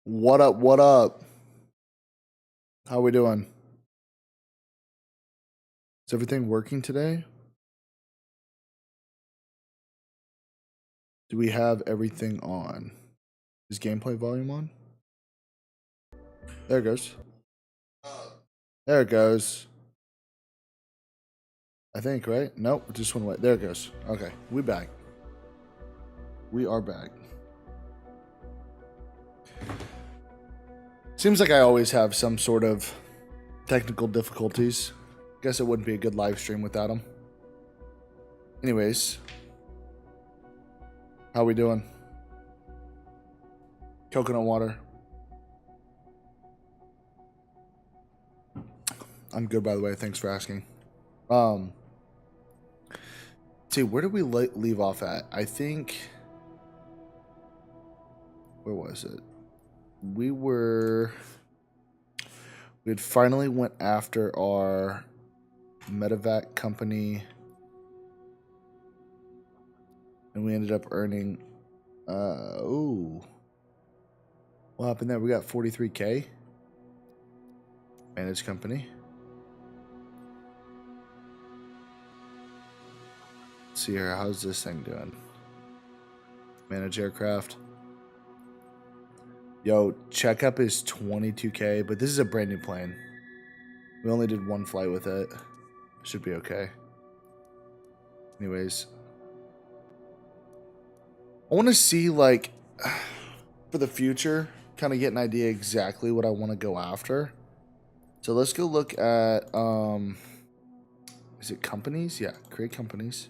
What up? What up? How we doing? Is everything working today? Do we have everything on? Is gameplay volume on? There it goes. There it goes. I think, right? Nope, it just went away. There it goes. Okay, we back. We are back. Seems like I always have some sort of technical difficulties. Guess it wouldn't be a good live stream without them. Anyways, how we doing? Coconut water. I'm good, by the way. Thanks for asking. See, where did we leave off at? I think. Where was it? We had finally went after our medevac company, and we ended up earning. What happened there? We got 43K. Managed company. Let's see here. How's this thing doing? Manage aircraft. Yo, checkup is 22K, but this is a brand new plane. We only did one flight with it. Should be okay. Anyways, I want to see, like, for the future, kind of get an idea exactly what I want to go after. So let's go look at, is it companies? Yeah, create companies.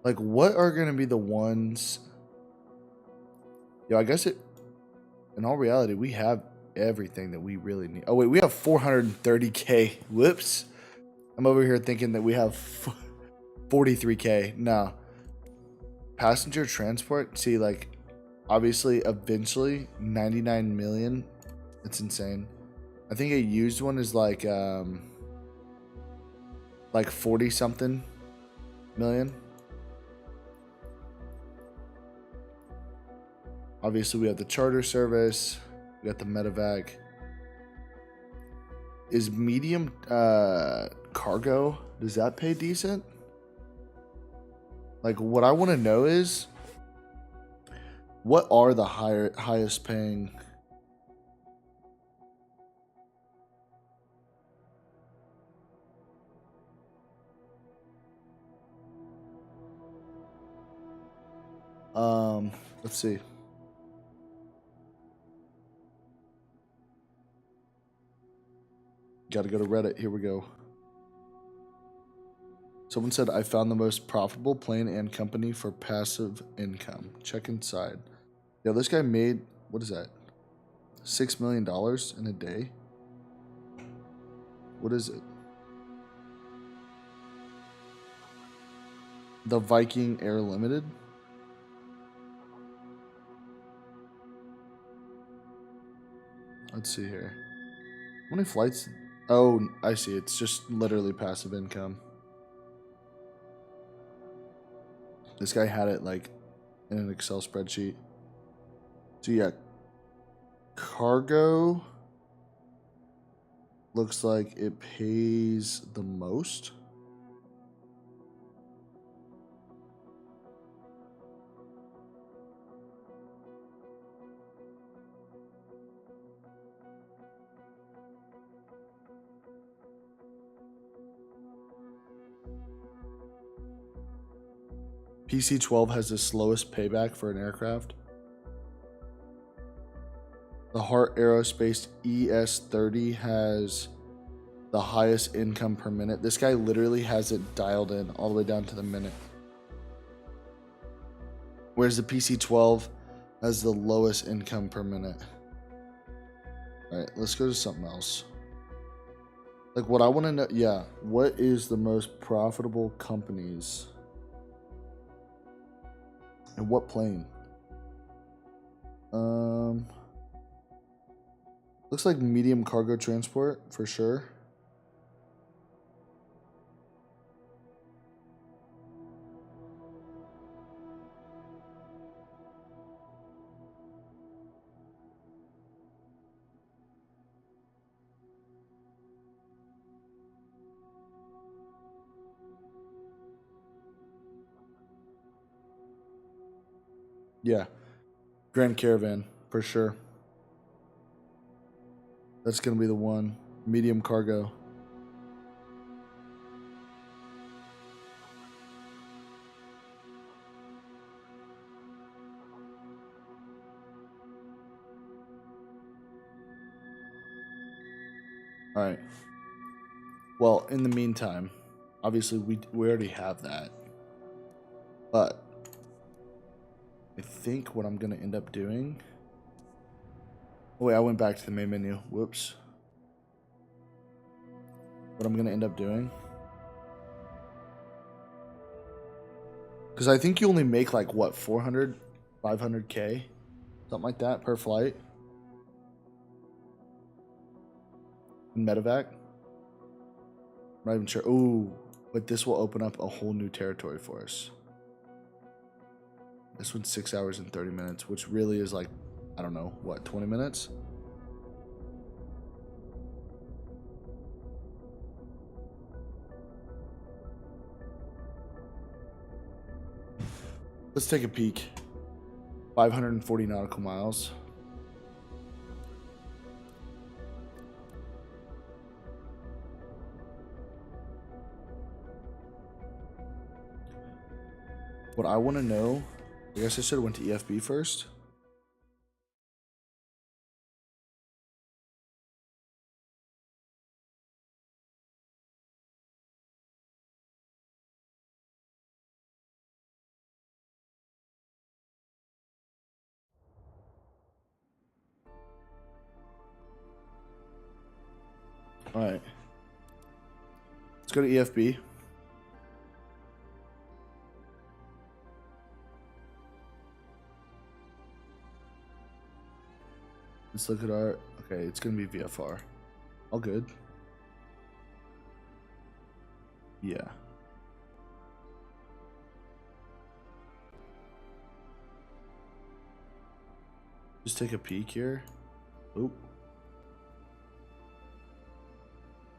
Like, what are going to be the ones? Yo, I guess in all reality, we have everything that we really need. Oh, wait, we have 430K. Whoops. I'm over here thinking that we have 43K. No. Passenger transport. See, like, obviously, eventually, 99 million. It's insane. I think a used one is like 40 something million. Obviously, we have the charter service. We got the medevac. Is medium cargo, does that pay decent? Like, what I want to know is, what are the highest paying? Let's see. Got to go to Reddit. Here we go. Someone said, I found the most profitable plane and company for passive income. Check inside. Yo, this guy made, what is that? $6 million in a day? What is it? The Viking Air Limited? Let's see here. How many flights? Oh, I see. It's just literally passive income. This guy had it like in an Excel spreadsheet. So yeah, cargo looks like it pays the most. PC-12 has the slowest payback for an aircraft. The Heart Aerospace ES-30 has the highest income per minute. This guy literally has it dialed in all the way down to the minute. Whereas the PC-12 has the lowest income per minute. All right, let's go to something else. Like, what I want to know, yeah, what is the most profitable companies? And what plane? Looks like medium cargo transport for sure. Yeah. Grand Caravan, for sure. That's going to be the one. Medium cargo. All right. Well, in the meantime, obviously we already have that. But I think what I'm going to end up doing... Oh, wait, I went back to the main menu. Whoops. What I'm going to end up doing... Because I think you only make like, what, 400, 500K? Something like that per flight. In medevac. I'm not even sure. Ooh, but this will open up a whole new territory for us. This one's 6 hours and 30 minutes, which really is like, I don't know, what, 20 minutes? Let's take a peek. 540 nautical miles. What I want to know, I guess I should have went to EFB first. All right. Let's go to EFB. Let's look at our... Okay, it's going to be VFR. All good. Yeah. Just take a peek here. Oop.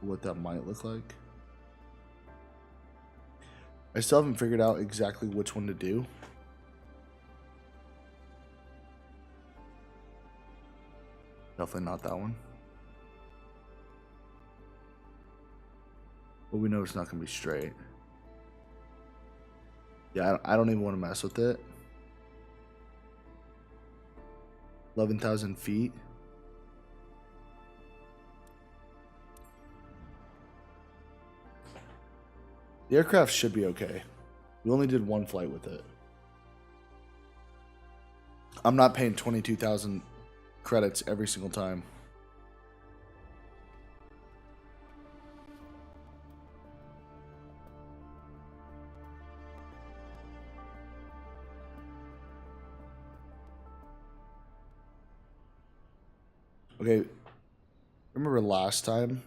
What that might look like. I still haven't figured out exactly which one to do. Definitely not that one. But we know it's not going to be straight. Yeah, I don't even want to mess with it. 11,000 feet. The aircraft should be okay. We only did one flight with it. I'm not paying 22,000 credits every single time. Okay, remember last time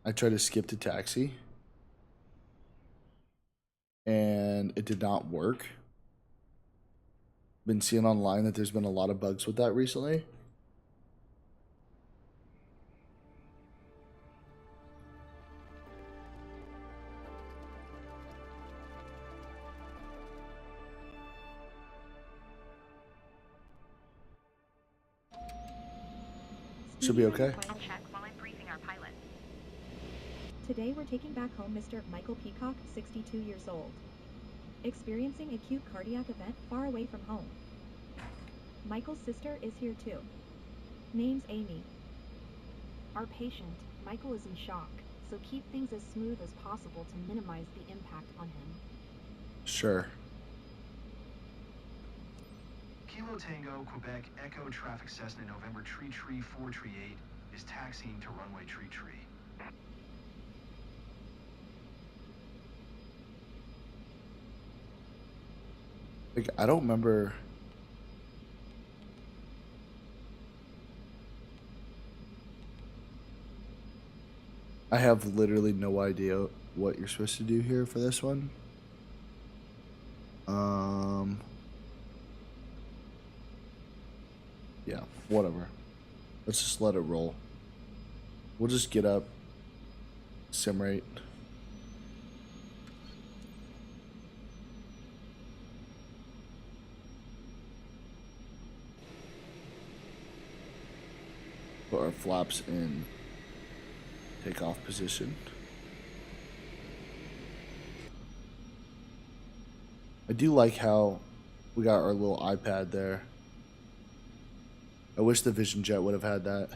I tried to skip to taxi and it did not work? Been seeing online that there's been a lot of bugs with that recently. Should be okay. I'll check while I'm briefing our pilot. Today we're taking back home Mr. Michael Peacock, 62 years old. Experiencing acute cardiac event far away from home. Michael's sister is here too. Name's Amy. Our patient, Michael, is in shock, so keep things as smooth as possible to minimize the impact on him. Sure. Kilo Tango, Quebec, Echo Traffic Cessna, November Tree 438 is taxiing to runway Tree. Like, I don't remember. I have literally no idea what you're supposed to do here for this one. Yeah, whatever. Let's just let it roll. We'll just get up, sim rate. put our flaps in takeoff position. I do like how we got our little iPad there. I wish the Vision Jet would have had that.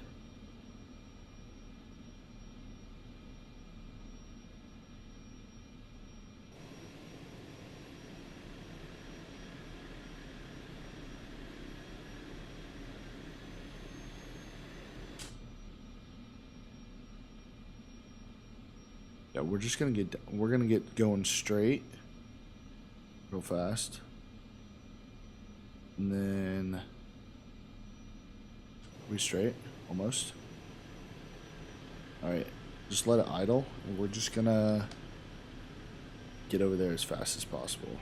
Yeah, we're gonna get going straight real fast. And then we straight almost. All right, just let it idle, and we're just gonna get over there as fast as possible.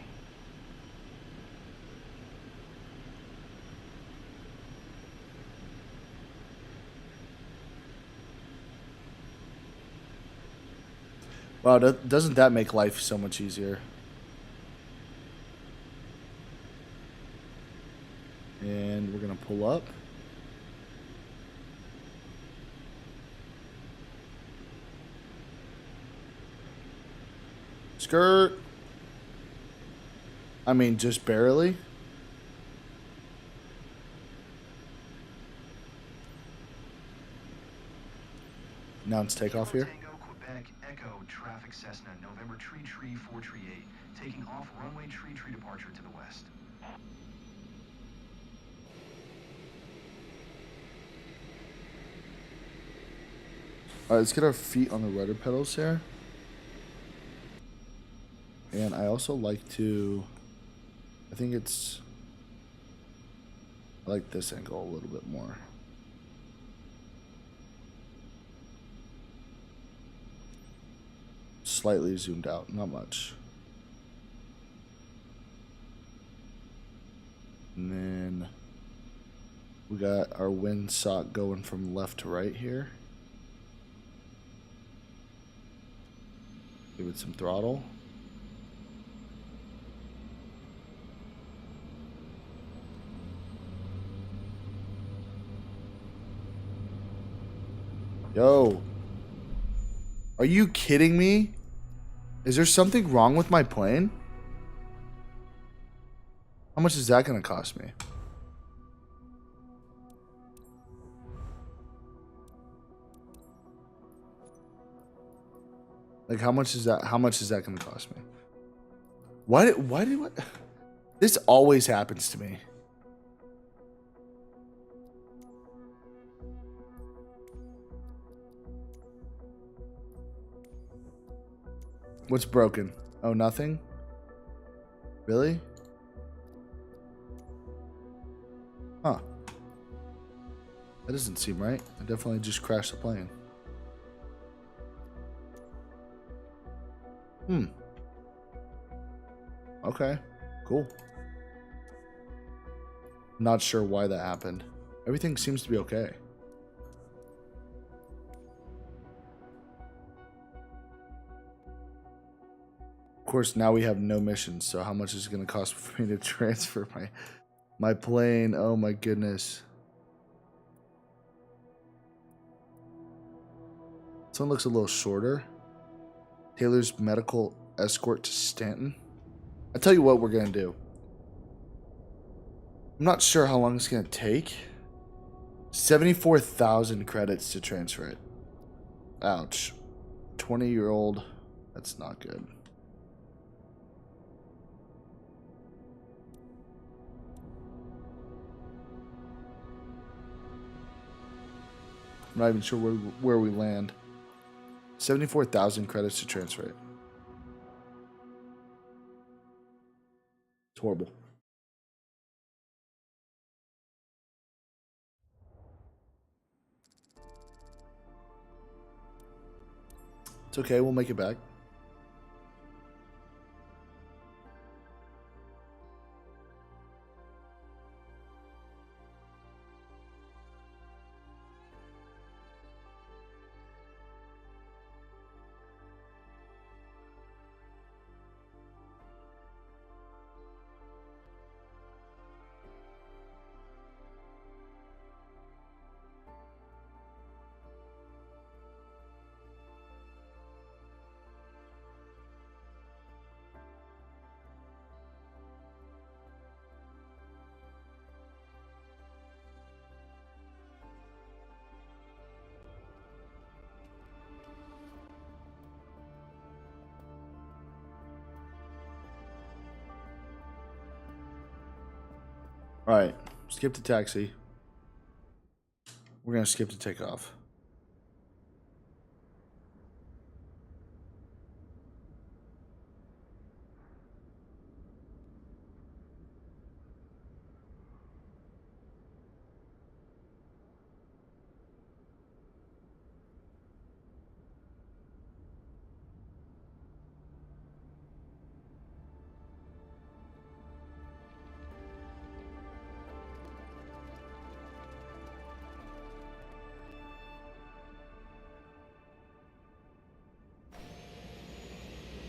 Wow, doesn't that make life so much easier? And we're gonna pull up. Skirt. I mean, just barely. Now it's takeoff here. Tango, Quebec, Echo, traffic Cessna, November tree 438, taking off runway tree departure to the west. Alright, let's get our feet on the rudder pedals here. And I also like to, I like this angle a little bit more. Slightly zoomed out, not much. And then we got our windsock going from left to right here. Give it some throttle. Yo. Are you kidding me? Is there something wrong with my plane? How much is that going to cost me? Like, how much is that going to cost me? Why this always happens to me. What's broken? Oh, nothing? Really? Huh. That doesn't seem right. I definitely just crashed the plane. Okay. Cool. Not sure why that happened. Everything seems to be okay. Of course, now we have no missions, so how much is it going to cost for me to transfer my plane? Oh my goodness. This one looks a little shorter. Taylor's medical escort to Stanton. I'll tell you what we're going to do. I'm not sure how long it's going to take. 74,000 credits to transfer it. Ouch. 20-year-old. That's not good. I'm not even sure where we land. 74,000 credits to transfer it. It's horrible. It's okay, we'll make it back. Alright, skip the taxi. We're gonna skip the takeoff.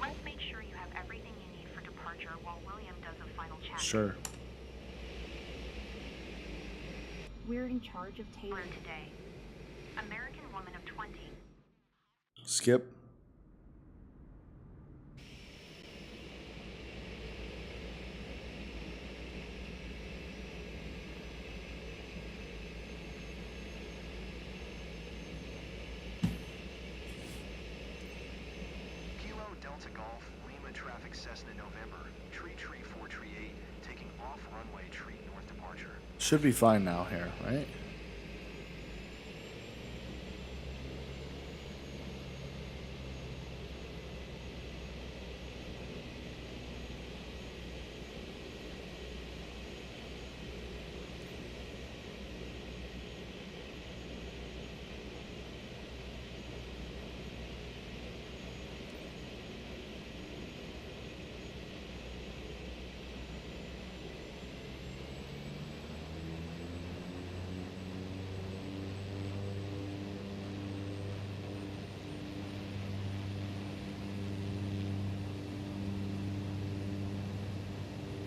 Let's make sure you have everything you need for departure while William does a final check. Sure. We're in charge of Taylor Taylor. today. American woman of 20. Skip. Kilo Delta Golf, Lima traffic Cessna November, tree 438, taking off runway tree north departure. Should be fine now here, right?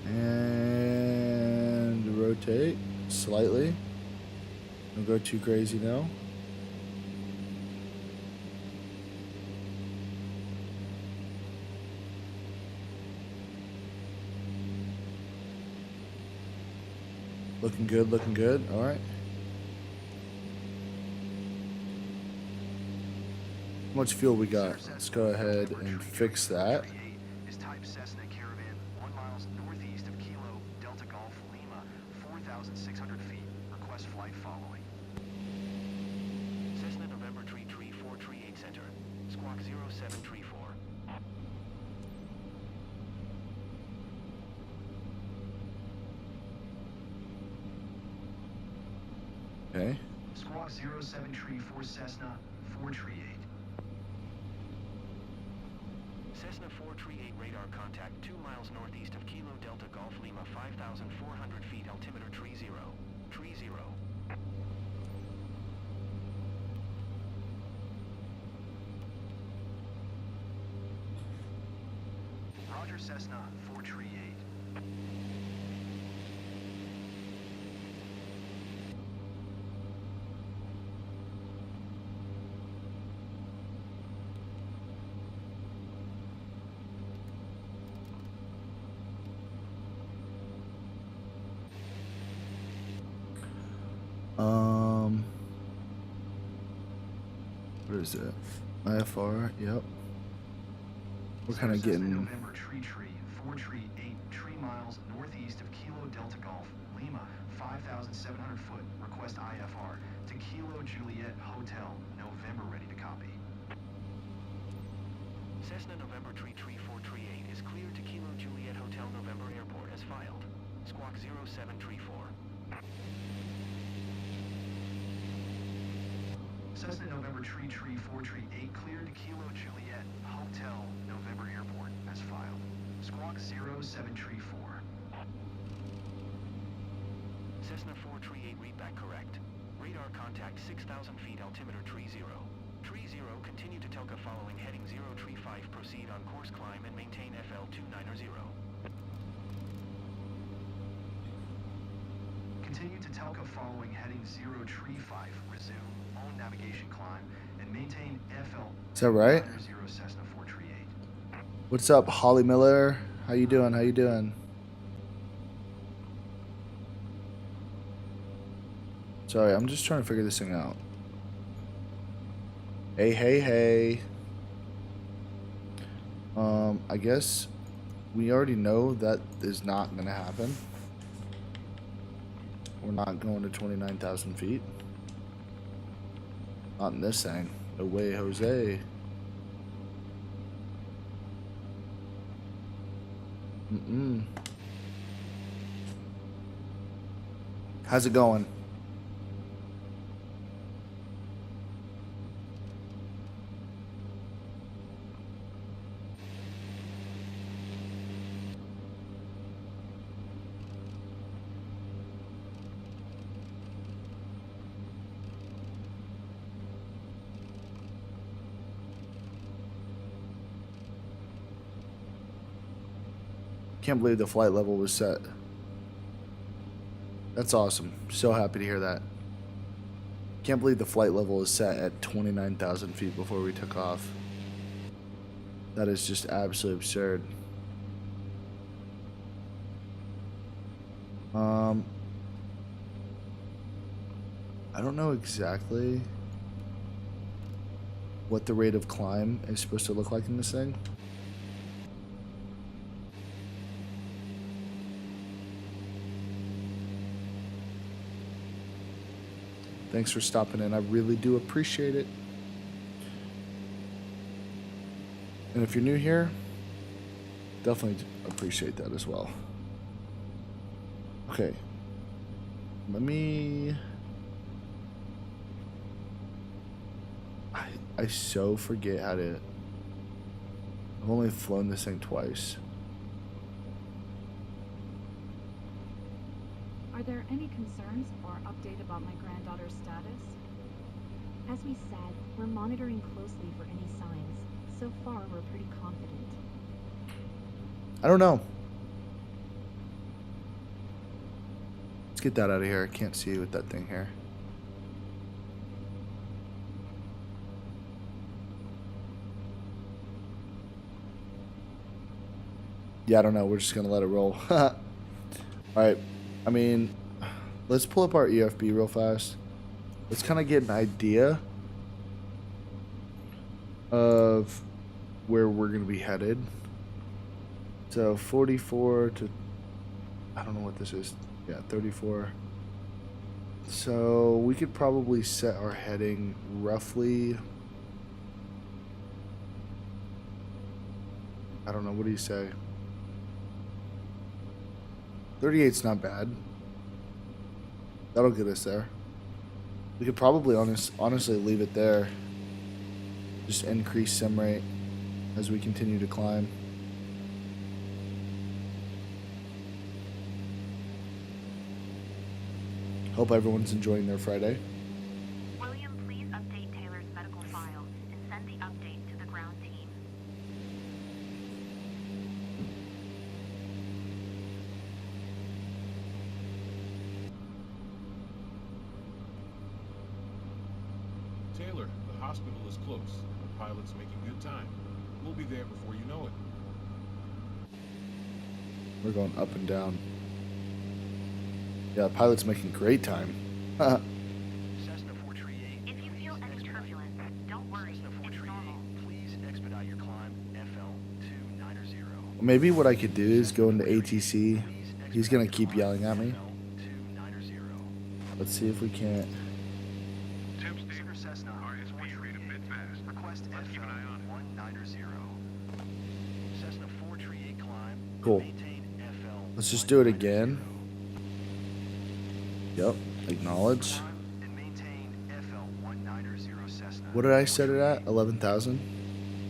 And rotate slightly. Don't go too crazy now. Looking good, looking good. All right. How much fuel we got? Let's go ahead and fix that. Is type Cessna Caravan 1 miles northeast of Kilo Delta Golf Lima, 4,600 feet. Request flight following. Cessna November Tree 438 Center. Squawk 0734. Okay. Squawk 0734 Cessna 438. Cessna 438 radar contact 2 miles northeast of Kilo Delta Golf Lima, 5,400 feet, altimeter tree 0. Tree 0. Roger, Cessna 438. What is it? IFR, yep. We're kind of Cessna getting... November Tree 438, 3 miles northeast of Kilo Delta Golf Lima, 5,700 foot. Request IFR to Kilo Juliet Hotel, November, ready to copy. Cessna November Tree 438 is cleared to Kilo Juliet Hotel, November Airport as filed. Squawk 0734. Cessna November Tree 438 cleared to Kilo Juliet Hotel, November Airport as filed. Squawk 0734. Cessna 438 readback correct. Radar contact 6,000 feet, altimeter tree 0. Tree 0, continue to Telka following heading 0 tree 5, proceed on course climb and maintain FL 290. Continue to Telka following heading 0 tree 5, resume own navigation climb and maintain FL. Is that right? 0 Cessna 438. What's up, Holly Miller? How you doing? How you doing? Sorry, I'm just trying to figure this thing out. Hey, hey, hey. I guess we already know that is not gonna happen. We're not going to 29,000 feet. Not in this thing. No way, Jose. Mm-mm. How's it going? Can't believe the flight level was set. That's awesome. So happy to hear that. Can't believe the flight level is set at 29,000 feet before we took off. That is just absolutely absurd. I don't know exactly what the rate of climb is supposed to look like in this thing. Thanks for stopping in. I really do appreciate it. And if you're new here, definitely appreciate that as well. Okay. Let me... I so forget how to... I've only flown this thing twice. Are there any concerns or update about my granddaughter's status? As we said, we're monitoring closely for any signs. So far, we're pretty confident. I don't know. Let's get that out of here. I can't see with that thing here. Yeah, I don't know. We're just going to let it roll. Alright. I mean, let's pull up our EFB real fast. Let's kind of get an idea of where we're going to be headed. So 44 to... I don't know what this is. Yeah, 34. So we could probably set our heading roughly... I don't know. What do you say? 38's not bad. That'll get us there. We could probably honestly leave it there. Just increase sim rate as we continue to climb. Hope everyone's enjoying their Friday. William, please update Taylor's medical file and send the update to the ground team. Taylor, the hospital is close. The pilot's making good time. We'll be there before you know it. We're going up and down. Yeah, the pilot's making great time. Cessna 438. If you feel any turbulence, don't worry, Cessna it's 438, normal. please expedite your climb FL290. Maybe what I could do is go into ATC. He's going to keep yelling at me. Let's see if we can't. Cessna RSP rate a bit fast. Request FL190. Cessna 438 climb. Cool. Maintain FL. Let's just do it again. Yep. Acknowledge. And maintain FL190 Cessna. What did I set it at? 11,000?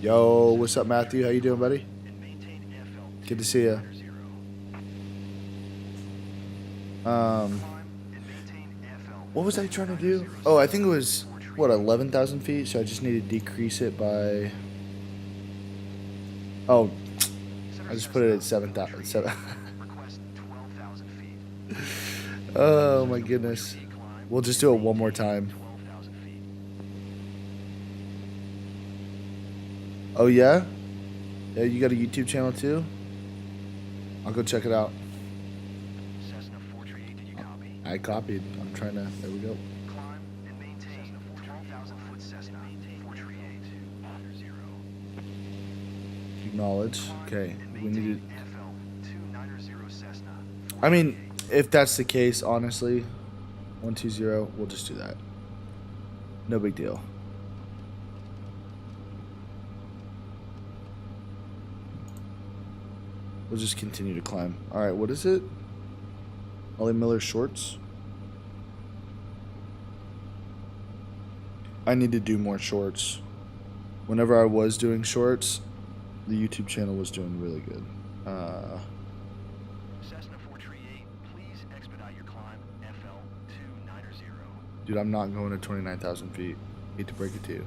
Yo, what's up, Matthew? How you doing, buddy? And maintain FL. Good to see you. What was I trying to do? Oh, I think it was, what, 11,000 feet? So I just need to decrease it by... Oh, I just put it at 7,000. 7. Request 12,000 feet. Oh, my goodness. We'll just do it one more time. 12,000 feet. Oh, yeah? Yeah, you got a YouTube channel, too? I'll go check it out. Cessna 438, did you copy? I copied. I'm trying to... There we go. Climb and maintain 12,000 foot Cessna 438. Acknowledge. Okay. We need to... FL290 Cessna. I mean, if that's the case, honestly, 120. We'll just do that. No big deal. We'll just continue to climb. Alright, what is it? Ollie Miller shorts? I need to do more shorts. Whenever I was doing shorts, the YouTube channel was doing really good. Cessna 438, please expedite your climb FL290. Dude, I'm not going to 29,000 feet. Hate to break it to you.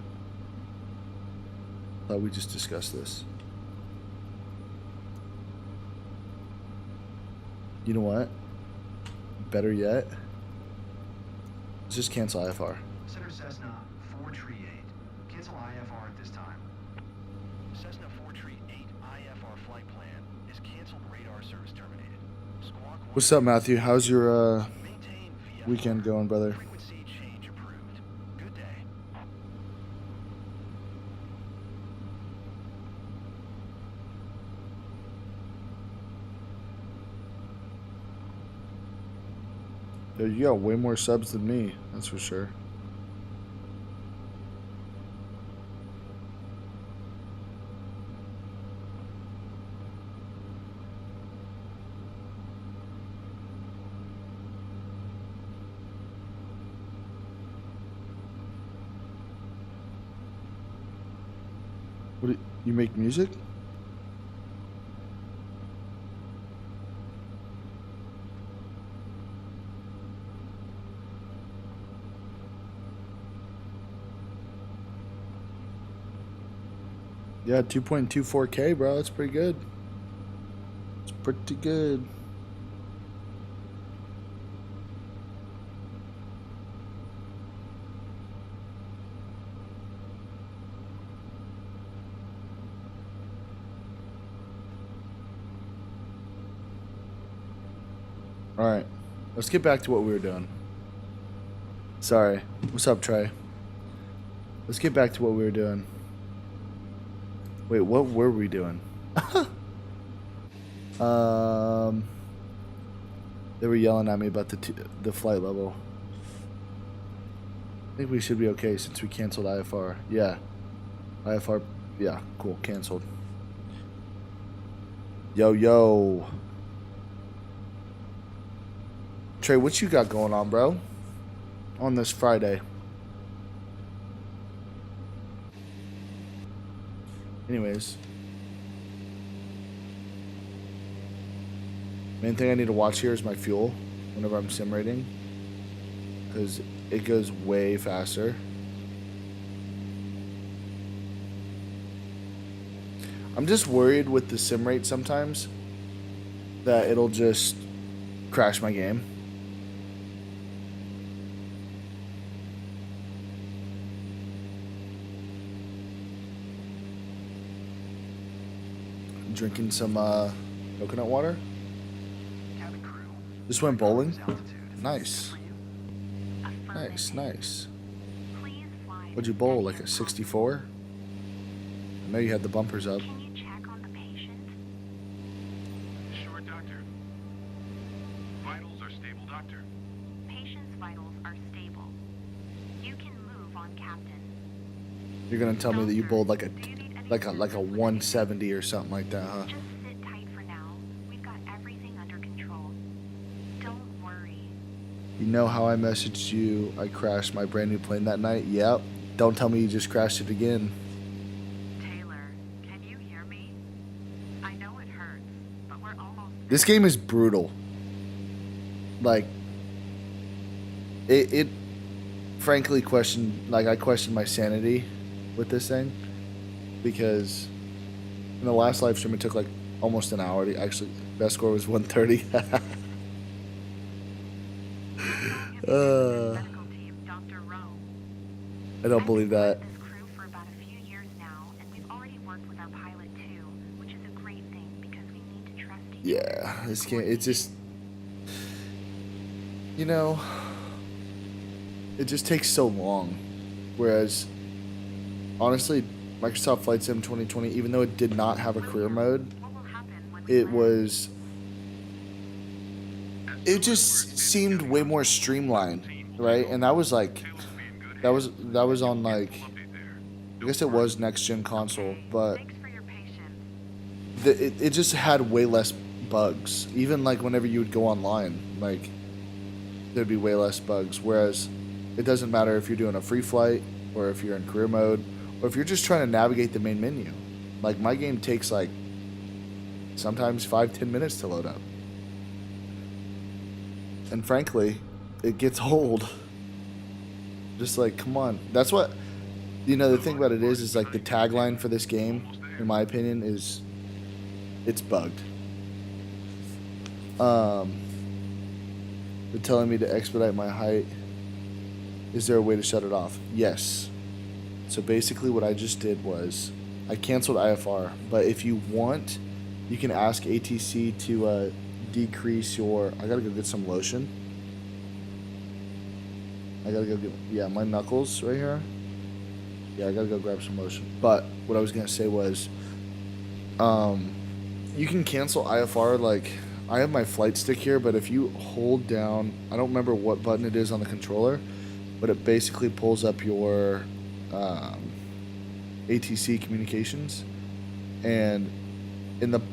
Thought we just discussed this. You know what? Better yet, let's just cancel IFR. Center Cessna 438. Cancel IFR at this time. Cessna 438 IFR flight plan is canceled. Radar service terminated. Squawk 1. What's up, Matthew? How's your Maintain VFR. weekend going, brother? Frequency change approved. Good day. Yo, you got way more subs than me, that's for sure. What do you make music? Yeah, 2.24K, bro. That's pretty good. It's pretty good. All right, let's get back to what we were doing. Sorry. What's up, Trey? Let's get back to what we were doing. Wait, what were we doing? They were yelling at me about the flight level. I think we should be okay since we canceled IFR. Yeah. IFR, yeah, cool, canceled. Yo. Trey, what you got going on, bro? On this Friday. Anyways. Main thing I need to watch here is my fuel whenever I'm sim rating. Because it goes way faster. I'm just worried with the sim rate sometimes that it'll just crash my game. Drinking some coconut water. Cabin crew. Just went bowling. Altitude. Nice. Affirmative. Nice. Please fly What'd you bowl? Like a 64? I know you had the bumpers up. Can you check on the patient? Sure, doctor. Vitals are stable, doctor. Patient's vitals are stable. You can move on, Captain. You're gonna tell me that you bowled like a Do you need any like a assistance with 170 or something like that, huh? anything? Just sit tight for now. We've got everything under control. Don't worry. You know how I messaged you I crashed my brand new plane that night? Yep. Don't tell me you just crashed it again. Taylor, can you hear me? I know it hurts, but we're almost This game is brutal. Like it frankly I questioned my sanity with this thing because in the last live stream it took like almost an hour to actually best score was 130. medical team, Dr. Rowe. I don't believe that. I've been with this crew for about a few years now, and we've already worked with our pilot too, which is a great thing because we need to trust each other. Yeah, this game, it just, you know, it just takes so long. Whereas, honestly, Microsoft Flight Sim 2020, even though it did not have a career mode, What will happen when it just seemed way more streamlined. right? And that was like, that was on like, I guess it was next gen console, but Thanks for your patience. it just had way less bugs. Even like whenever you would go online, like there'd be way less bugs. Whereas it doesn't matter if you're doing a free flight or if you're in career mode or if you're just trying to navigate the main menu. Like my game takes like sometimes 5-10 minutes to load up. And frankly, it gets old. Just like, come on. That's what, the thing about it is like the tagline for this game, in my opinion, is it's bugged. They're telling me to expedite my height. Is there a way to shut it off? Yes. So basically what I just did was I canceled IFR, but if you want, you can ask ATC to decrease your... I gotta go get some lotion. I gotta go get... Yeah, my knuckles right here. Yeah, I gotta go grab some lotion. But what I was gonna say was, you can cancel IFR. Like, I have my flight stick here, but if you hold down, I don't remember what button it is on the controller, but it basically pulls up your ATC communications, and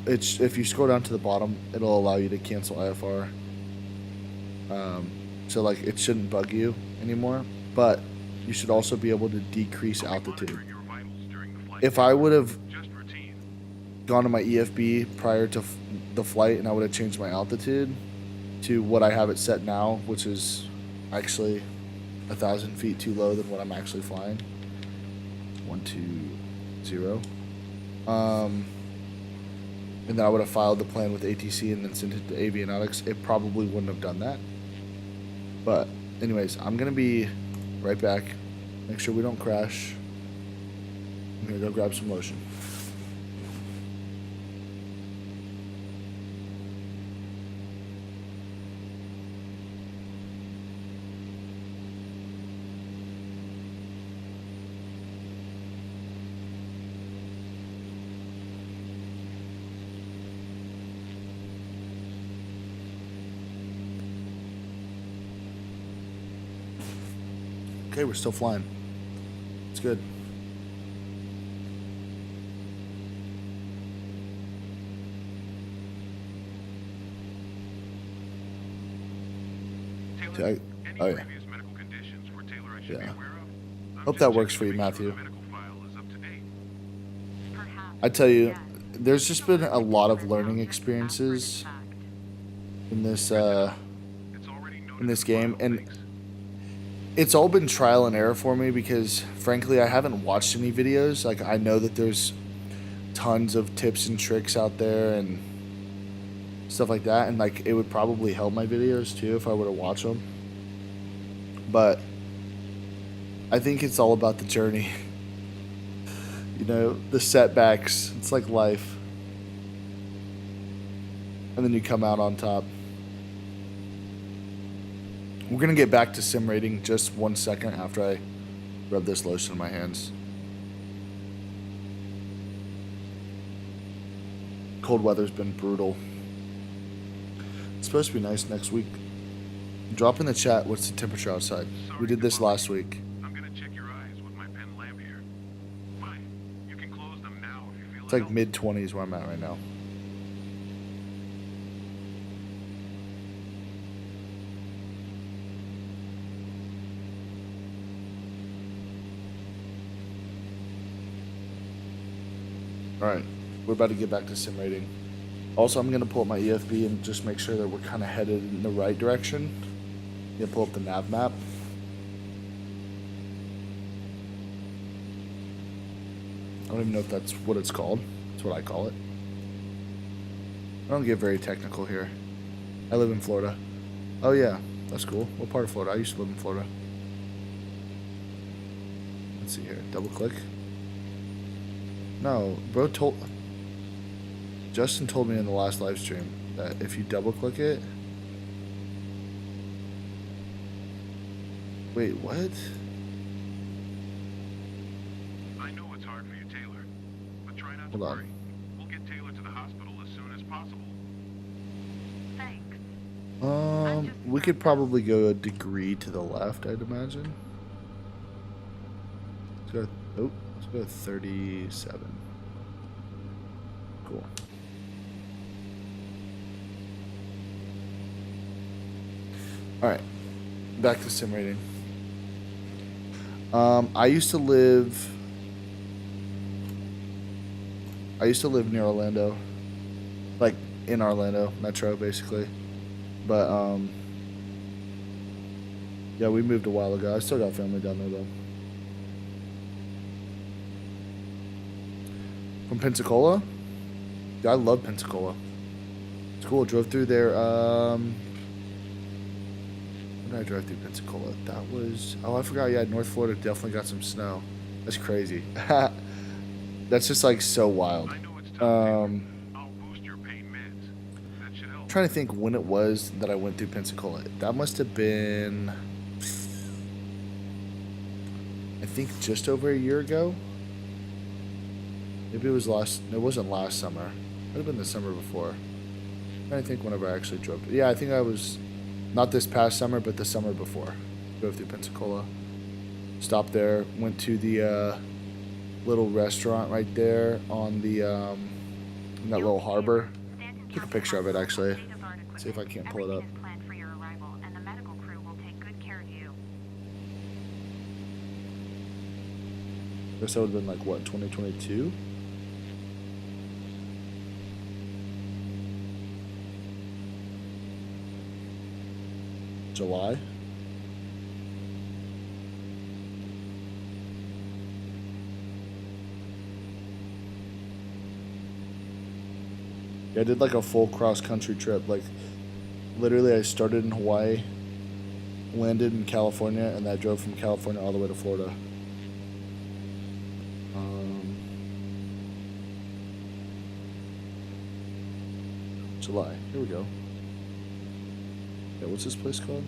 if you scroll down to the bottom, it'll allow you to cancel IFR. So like it shouldn't bug you anymore, but you should also be able to decrease altitude. If I would have gone to my EFB prior to the flight and I would have changed my altitude to what I have it set now, which is actually 1,000 feet too low than what I'm actually flying. 120. And then I would have filed the plan with ATC and then sent it to Avionics. It probably wouldn't have done that. But anyways, I'm gonna be right back. Make sure we don't crash. I'm gonna go grab some lotion. Okay, we're still flying. It's good. Taylor, any Oh yeah. previous medical conditions for Taylor I should be Yeah. aware of? Hope that works for you, Matthew. Medical file is up to date. Perhaps. I tell you, Yes. there's just been a lot of learning experiences in this It's already noted in this the game, file, and thanks. it's all been trial and error for me because frankly I haven't watched any videos. Like I know that there's tons of tips and tricks out there and stuff like that, and like it would probably help my videos too if I were to watch them. But I think it's all about the journey. The setbacks. It's like life. And then you come out on top. We're going to get back to sim rating just 1 second after I rub this lotion in my hands. Cold weather's been brutal. It's supposed to be nice next week. Drop in the chat what's the temperature outside. We did this last week. I'm gonna check your eyes with my pen lamp here. Fine. You can close them now if you feel It's like mid-20s where I'm at right now. Alright, we're about to get back to sim rating. Also, I'm going to pull up my EFB and just make sure that we're kind of headed in the right direction. Yeah, pull up the nav map. I don't even know if that's what it's called. That's what I call it. I don't get very technical here. I live in Florida. Oh yeah, that's cool. What part of Florida? I used to live in Florida. Let's see here. Double click. No, bro Justin told me in the last live stream that if you double click it... Wait, what? I know it's hard for you, Taylor, but try not to Hold on. worry. We'll get Taylor to the hospital as soon as possible. Thanks. Um, I'm just we could probably go a degree to the left, I'd imagine. Let's go, let's go 37. Cool. Alright, back to sim rating. I used to live near Orlando. Like, in Orlando, Metro, basically. But, yeah, we moved a while ago. I still got family down there, though. From Pensacola? Yeah, I love Pensacola. It's cool. Drove through there, when did I drive through Pensacola? That was... Oh, I forgot. Yeah, North Florida definitely got some snow. That's crazy. That's just, like, so wild. I'll boost your pain meds. That should help. Trying to think when it was that I went through Pensacola. That must have been, I think, just over a year ago. Maybe it was it wasn't last summer. It would have been the summer before. I'm trying to think whenever I actually drove. Yeah, I think I was, not this past summer, but the summer before. Drove through Pensacola. Stopped there. Went to the little restaurant right there on the, in that little harbor. Took a picture of it, actually. See if I can't pull it up. Guess that would have been like, what, 2022? July? Yeah, I did like a full cross-country trip. Like, literally, I started in Hawaii, landed in California, and I drove from California all the way to Florida. July. Here we go. Yeah, what's this place called?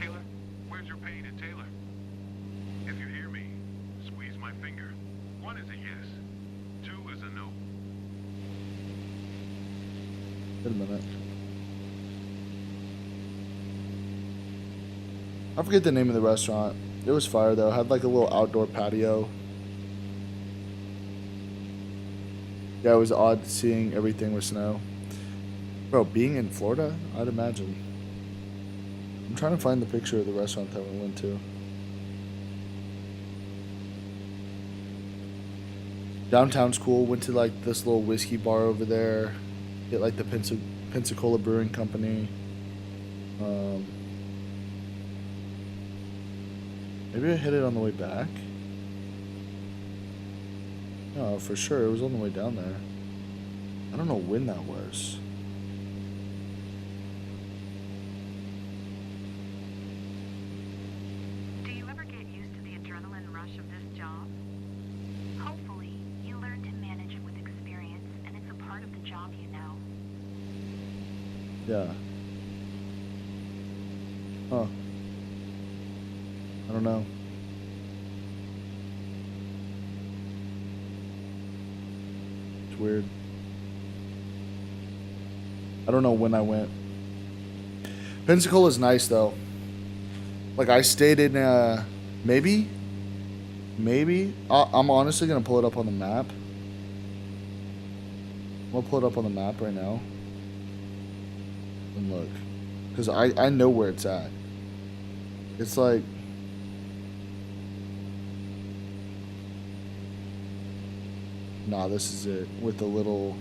Taylor, where's your pain at Taylor? If you hear me, squeeze my finger. 1 is a yes. 2 is a no. Wait a minute. I forget the name of the restaurant. It was fire though. It had like a little outdoor patio. Yeah, it was odd seeing everything with snow. Bro, being in Florida, I'd imagine. I'm trying to find the picture of the restaurant that we went to. Downtown's cool. Went to like this little whiskey bar over there. Hit like the Pensacola Brewing Company. Maybe I hit it on the way back. No, for sure. It was on the way down there. I don't know when that was. Do you ever get used to the adrenaline rush of this job? Hopefully, you learn to manage it with experience, and it's a part of the job you know. Yeah. Huh. I don't know. It's weird. I don't know when I went. Pensacola's nice though. Like I stayed in maybe I'm honestly gonna pull it up on the map. I'm gonna pull it up on the map right now and look, because I know where it's at. It's like, nah, this is it with the little.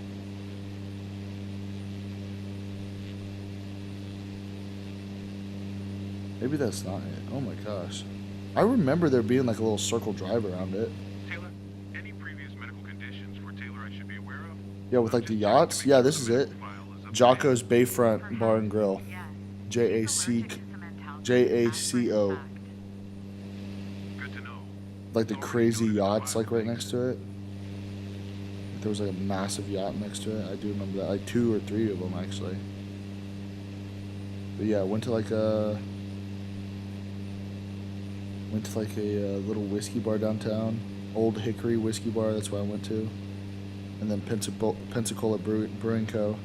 Maybe that's not it. Oh my gosh. I remember there being like a little circle drive around it. Taylor, any previous medical conditions for Taylor I should be aware of? Yeah, with like the yachts. Yeah, this is it. Jocko's Bayfront Bar and Grill. JACO. Good to know. Like the crazy yachts like right next to it. There was like a massive yacht next to it. I do remember that. Like 2 or 3 of them actually. But yeah, went to like a little whiskey bar downtown. Old Hickory Whiskey Bar, that's what I went to. and then Pensacola Brewing Co.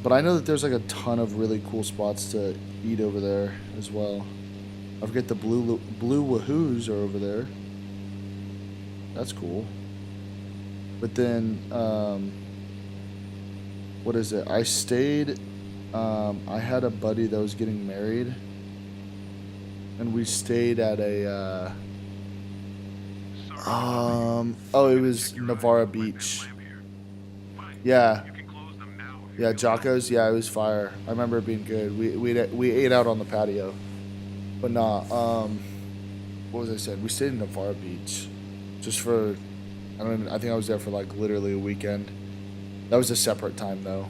But I know that there's like a ton of really cool spots to eat over there as well. I forget the blue wahoos are over there. That's cool. But then, what is it? I stayed. I had a buddy that was getting married, and we stayed at a. Oh, it was Navarre Beach. Yeah. Yeah, Jocko's. Yeah, it was fire. I remember it being good. We ate out on the patio, but nah. What was I saying? We stayed in Navarre Beach, just for. I don't. Even, I think I was there for like literally a weekend. That was a separate time though.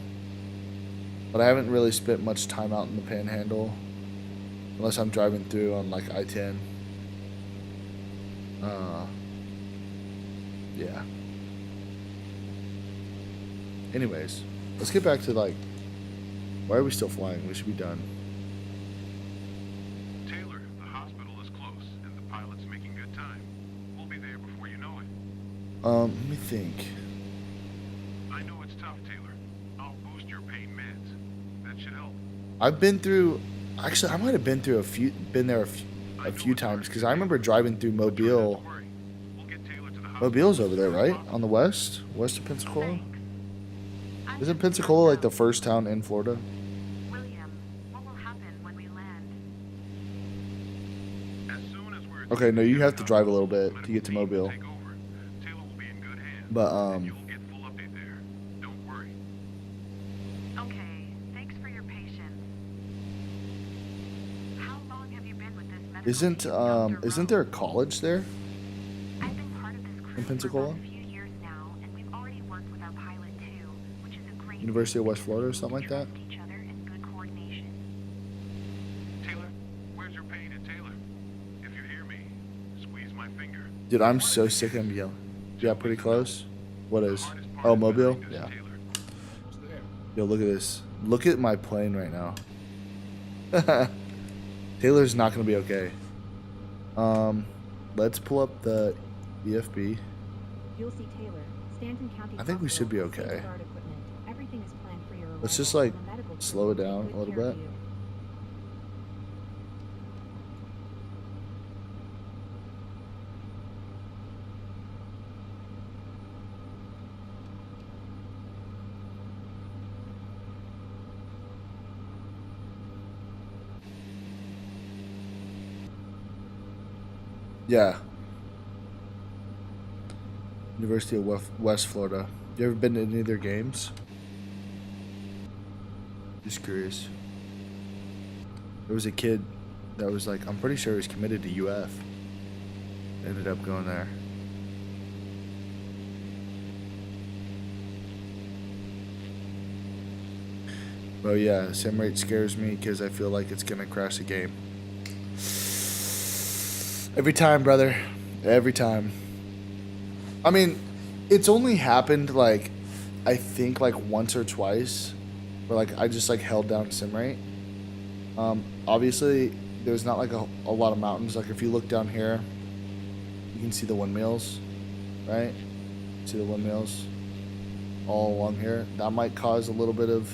But I haven't really spent much time out in the Panhandle, unless I'm driving through on like I-10. Yeah. Anyways, let's get back to like, why are we still flying? We should be done. Taylor, the hospital is close, and the pilot's making good time. We'll be there before you know it. Let me think. I know it's tough, Taylor. I'll boost your pain meds. That should help. I've been through. Actually, I might have been there a few times because I remember driving through Mobile. We'll get Taylor to the hospital. Mobile's over there, right? On the west of Pensacola. Thanks. I'm Isn't just Pensacola like the concerned first town in Florida? about William, what will happen when we land? As soon as we're Okay, no, you have to drive a little bit to get to Mobile. Take over. Taylor will be in good hands. But And you'll get full update there. Don't worry. Okay, thanks for your patience. How long have you been with this medical isn't team, Dr. isn't Rowe? there a college there? I've been part of this crew in Pensacola? for about a few years now, and we've already worked with our pilot too, which is a great University of thing West Florida or because something we like that? trust each other and good coordination. Taylor, where's your pain at Taylor? If you hear me, squeeze my finger. Dude, I'm so sick of him yelling. Yeah, pretty close. What is? Oh, Mobile? Yeah. Yo, look at this. Look at my plane right now. Taylor's not gonna be okay. Let's pull up the EFB. You'll see Taylor, Stanton County. I think we should be Hospital, okay. state-of-the-art equipment. Everything is planned for your Let's arrival, just, like, and the medical team slow it will take down good a little care of bit. you. Yeah. University of West Florida. You ever been to any of their games? Just curious. There was a kid that was like, I'm pretty sure he was committed to UF. Ended up going there. Well, yeah, sim rate scares me because I feel like it's gonna crash the game. Every time, brother. Every time. I mean, it's only happened like, I think like once or twice, where like I just like held down sim rate. Obviously, there's not like a lot of mountains. Like if you look down here, you can see the windmills, right? See the windmills all along here. That might cause a little bit of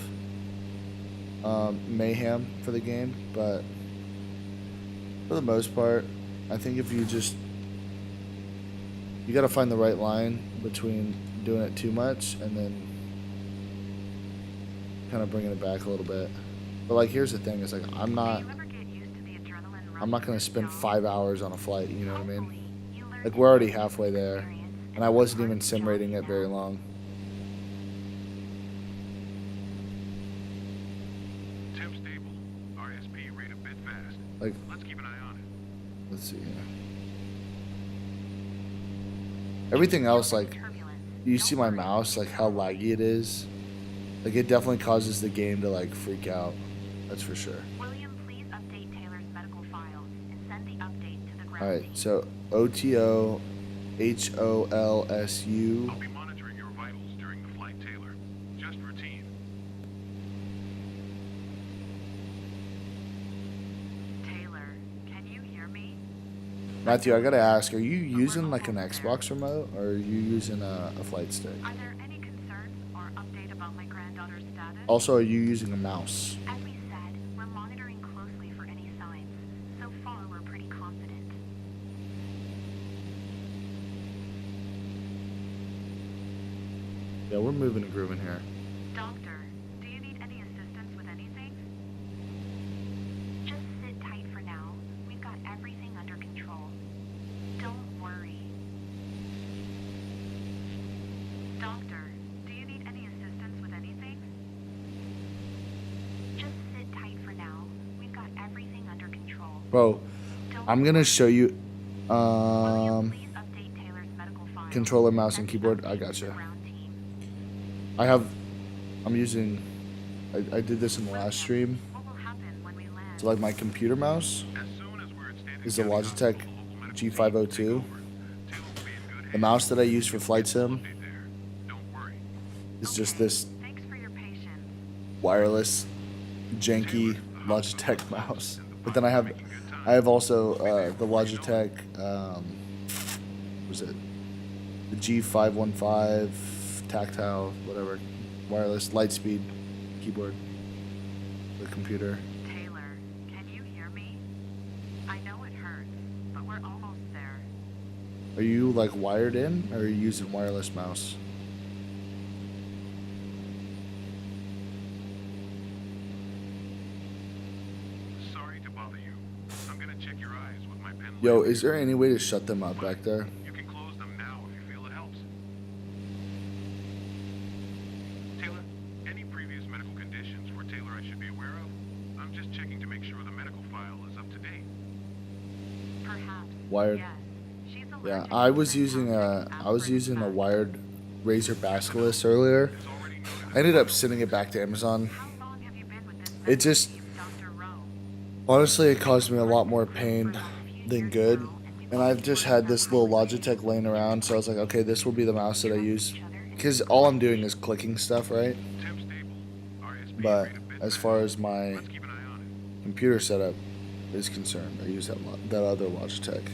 mayhem for the game, but for the most part, I think if you got to find the right line between doing it too much and then kind of bringing it back a little bit. But like, here's the thing: is like I'm not Do you ever get used to the adrenaline rush I'm not of gonna this spend job? 5 hours on a flight. You know what I mean? Hopefully, you learn Like to we're already manage halfway with there, experience, and I it's a wasn't part even of the sim job rating it now. very long. Temp stable. RSP rate a bit fast. Like, Let's keep an eye on it. let's see here. Everything else, like, Turbulence. you Don't see my worry. mouse, like how laggy it is. Like it definitely causes the game to like freak out. That's for sure. William, please update Taylor's medical file and send the update to the ground All right, team. so OTO HOLSU. I'll be monitoring your vitals during the flight, Taylor. Just routine. Taylor, can you hear me? Matthew, I gotta ask, are you using like an Xbox remote or are you using a flight stick? Are there any concerns or update about my granddaughter's status? Also, are you using a mouse? As we said, we're monitoring closely for any signs. So far, we're pretty confident. Yeah, we're moving and grooving here. Doctor, do you need any assistance with anything? Just sit tight for now. We've got everything under control. Don't worry. Doctor, do you need any assistance with anything? Just sit tight for now. We've got everything under control. Bro, I'm gonna show you Will you please update Taylor's medical file? controller, mouse, and keyboard. I gotcha. Ground team. I'm using, I did this in the last stream. What will happen when we land? So like my computer mouse is a Logitech G502. The mouse that I use for Flight Sim is just this Thanks for your patience. wireless, janky Logitech mouse. But then I have also the Logitech, what was it? The G515 tactile, whatever, wireless Lightspeed keyboard, the computer. Taylor, can you hear me? I know it hurts, but we're almost there. Are you like wired in, or are you using wireless mouse? Sorry to bother you. I'm gonna check your eyes with my pen. Yo, later. is there any way to shut them up back there? You can close them now if you feel it helps. Taylor, any previous medical conditions for Taylor I should be aware of? I'm just checking to make sure the medical file is up to date. Perhaps. Wired. Yes. She's Yeah, allergic I to was the using a aspirin. wired Razer Basculus earlier. I ended up sending it back to Amazon. How long have you been with this It just, Dr. Rowe? honestly, it caused me a lot more pain than good. And I've just had this little Logitech laying around, so I was like, okay, this will be the mouse that I use. Because all I'm doing is clicking stuff, right? Temp stable. RSP But rate a bit as back. far as my Let's keep an eye on it. computer setup is concerned, I use that other Logitech.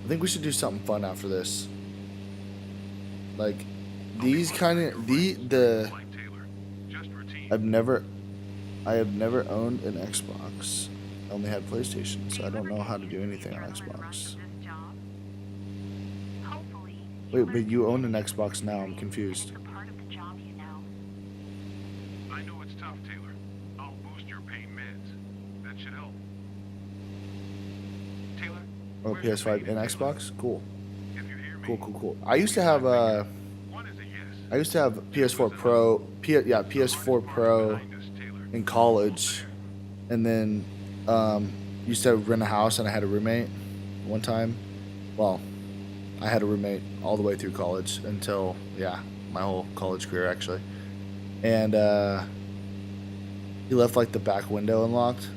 I think we should do something fun after this. Like these kind of the Like Taylor. Just routine. I have never owned an Xbox. I only had PlayStation, so I don't know how to do anything on Xbox. Wait, but you own an Xbox now. I'm confused. It's a part of the job, you know. I know it's tough, Taylor. I'll boost your pain meds. That should help. Taylor. Oh, where's your PS5 pain and in Taylor? Xbox. Cool, If you hear me, cool. I used to have one is a yes. PS4 Pro, PS4 Pro Behind us, Taylor. in college, and then used to rent a house, and I had a roommate one time. Well, I had a roommate all the way through college until my whole college career actually, and he left like the back window unlocked.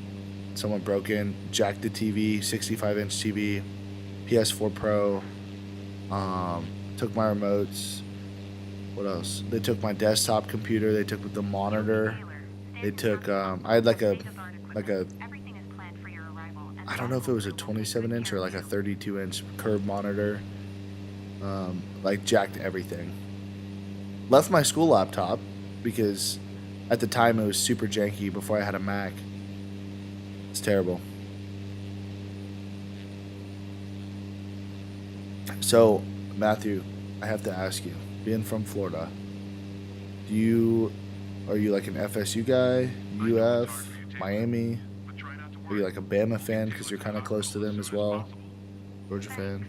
Someone broke in, jacked the TV, 65-inch TV, PS4 Pro, took my remotes. What else? They took my desktop computer. They took the monitor. They took. I had like a. Everything is planned for your arrival. I don't know if it was a 27-inch or like a 32-inch curved monitor. Like jacked everything. Left my school laptop because at the time it was super janky before I had a Mac. It's terrible. So, Matthew, I have to ask you, being from Florida, are you like an FSU guy, UF, Miami? Are you like a Bama fan because you're kind of close to them as well? Georgia fan?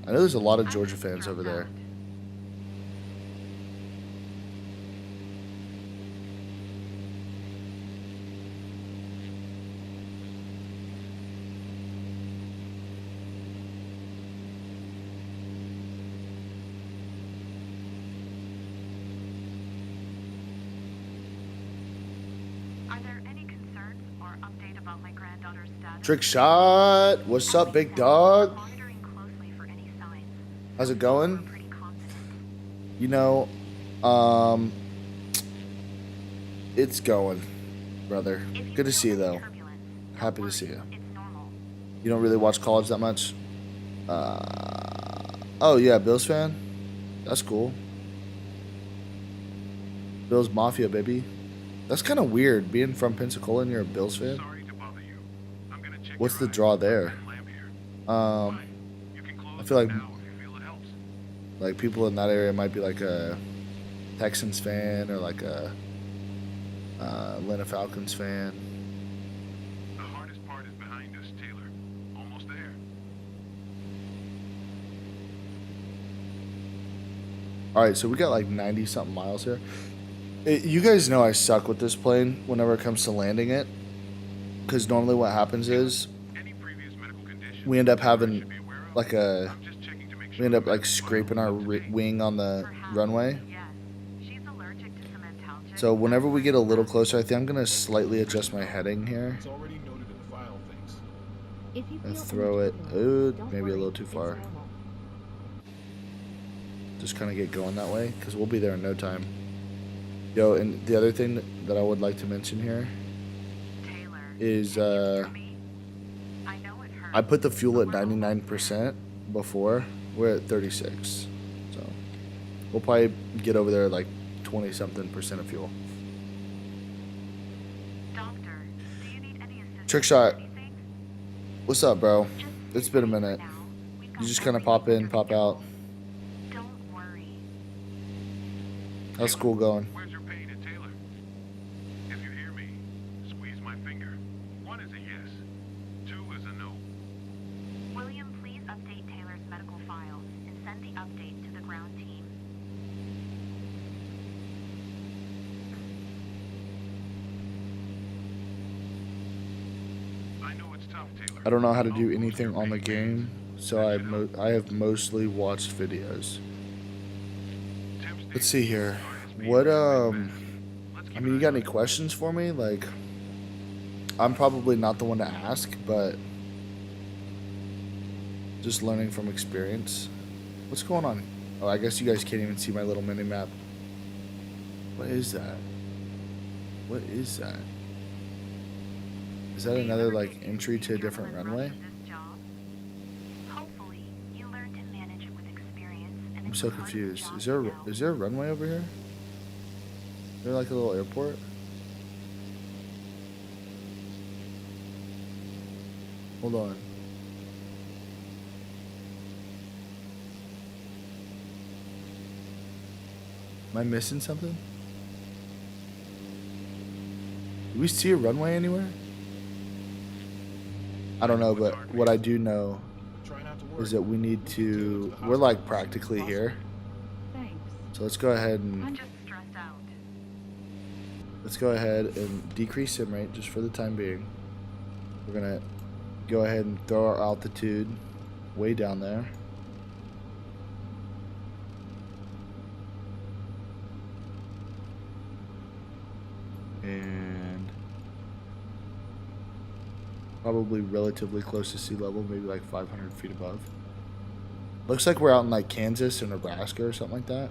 I know there's a lot of Georgia fans over there. Are there any concerns or update about my granddaughter's status? Trick shot! What's up, big dog? Monitoring closely for any signs. How's it We're going? pretty confident. You know, it's going. brother. If Good to feel see you, any though. turbulence, don't Happy to worry, see you. It's normal. You don't really watch college that much? Oh, yeah, Bills fan? That's cool. Bills Mafia, baby. That's kind of weird, being from Pensacola and you're a Bills fan. Sorry to bother you. I'm gonna check What's your the eyes draw with my there? red lamp here. Um, Fine. You can close I feel them like now if you feel it helps. people in that area might be like a Texans fan or like a Atlanta Falcons fan. The hardest part is behind us, Taylor. Almost there. All right, so we got like 90 something miles here. You guys know I suck with this plane whenever it comes to landing it, because normally what happens is Any previous medical conditions we end up Taylor having should be aware of? like a I'm just checking to make we sure end up the like medical scraping file our is up to date. wing on the Perhaps, runway. yes. She's allergic to cementalgia. So whenever we get a little That's closer, I think I'm gonna slightly adjust my heading here It's already noted in the file, thanks. If you and feel throw any it. turbulence, Ooh, don't maybe a worry, little too it's far. normal. Just kind of get going that way because we'll be there in no time. Yo, and the other thing that I would like to mention here Taylor, is can you hear me? I know it hurts. I put the fuel at but we're almost 99% before. We're at 36, so we'll probably get over there at like 20 something percent of fuel. there. Doctor, do you need any assistance Trick shot. with anything? What's up, bro? Just It's been a stay for minute. now. We've got You just kind of everything pop in, under pop control. out. Don't worry. How's school going? Where's your pain at Taylor? If you hear me, squeeze my finger. 1 is a yes. 2 is a no. William, please update Taylor's medical files and send the update to the ground team. I know it's tough, Taylor. I don't know how to I'll do boost anything your on the pain game, meds. so That should help. I have mostly watched videos. Temps Let's stay see here. RSP What really fast. Let's I keep mean, an you got eye any on it. questions for me? Like, I'm probably not the one to ask, but just learning from experience. What's going on? Oh, I guess you guys can't even see my little mini map. What is that? What is that? Is that Do you another ever like get used entry to a the different adrenaline rush runway? of this job? Hopefully, you learn to manage it with experience, and I'm it's so a part of the confused. job Is there now. is there a runway over here? Is there like a little airport? Hold on. Am I missing something? Do we see a runway anywhere? I don't know, but what I do know Try not to worry. is that we need to. We're like practically here. Thanks. So let's go ahead and I'm just stressed out. decrease sim rate just for the time being. We're gonna go ahead and throw our altitude way down there. And probably relatively close to sea level, maybe like 500 feet above. Looks like we're out in like Kansas or Nebraska or something like that.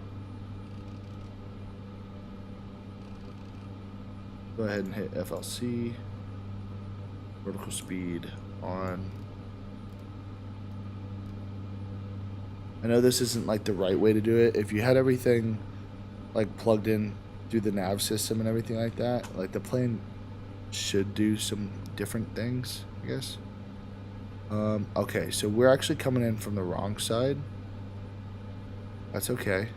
Go ahead and hit FLC. Vertical speed on. I know this isn't like the right way to do it. If you had everything like plugged in through the nav system and everything like that, like the plane should do some different things, I guess. Okay, so we're actually coming in from the wrong side. That's okay.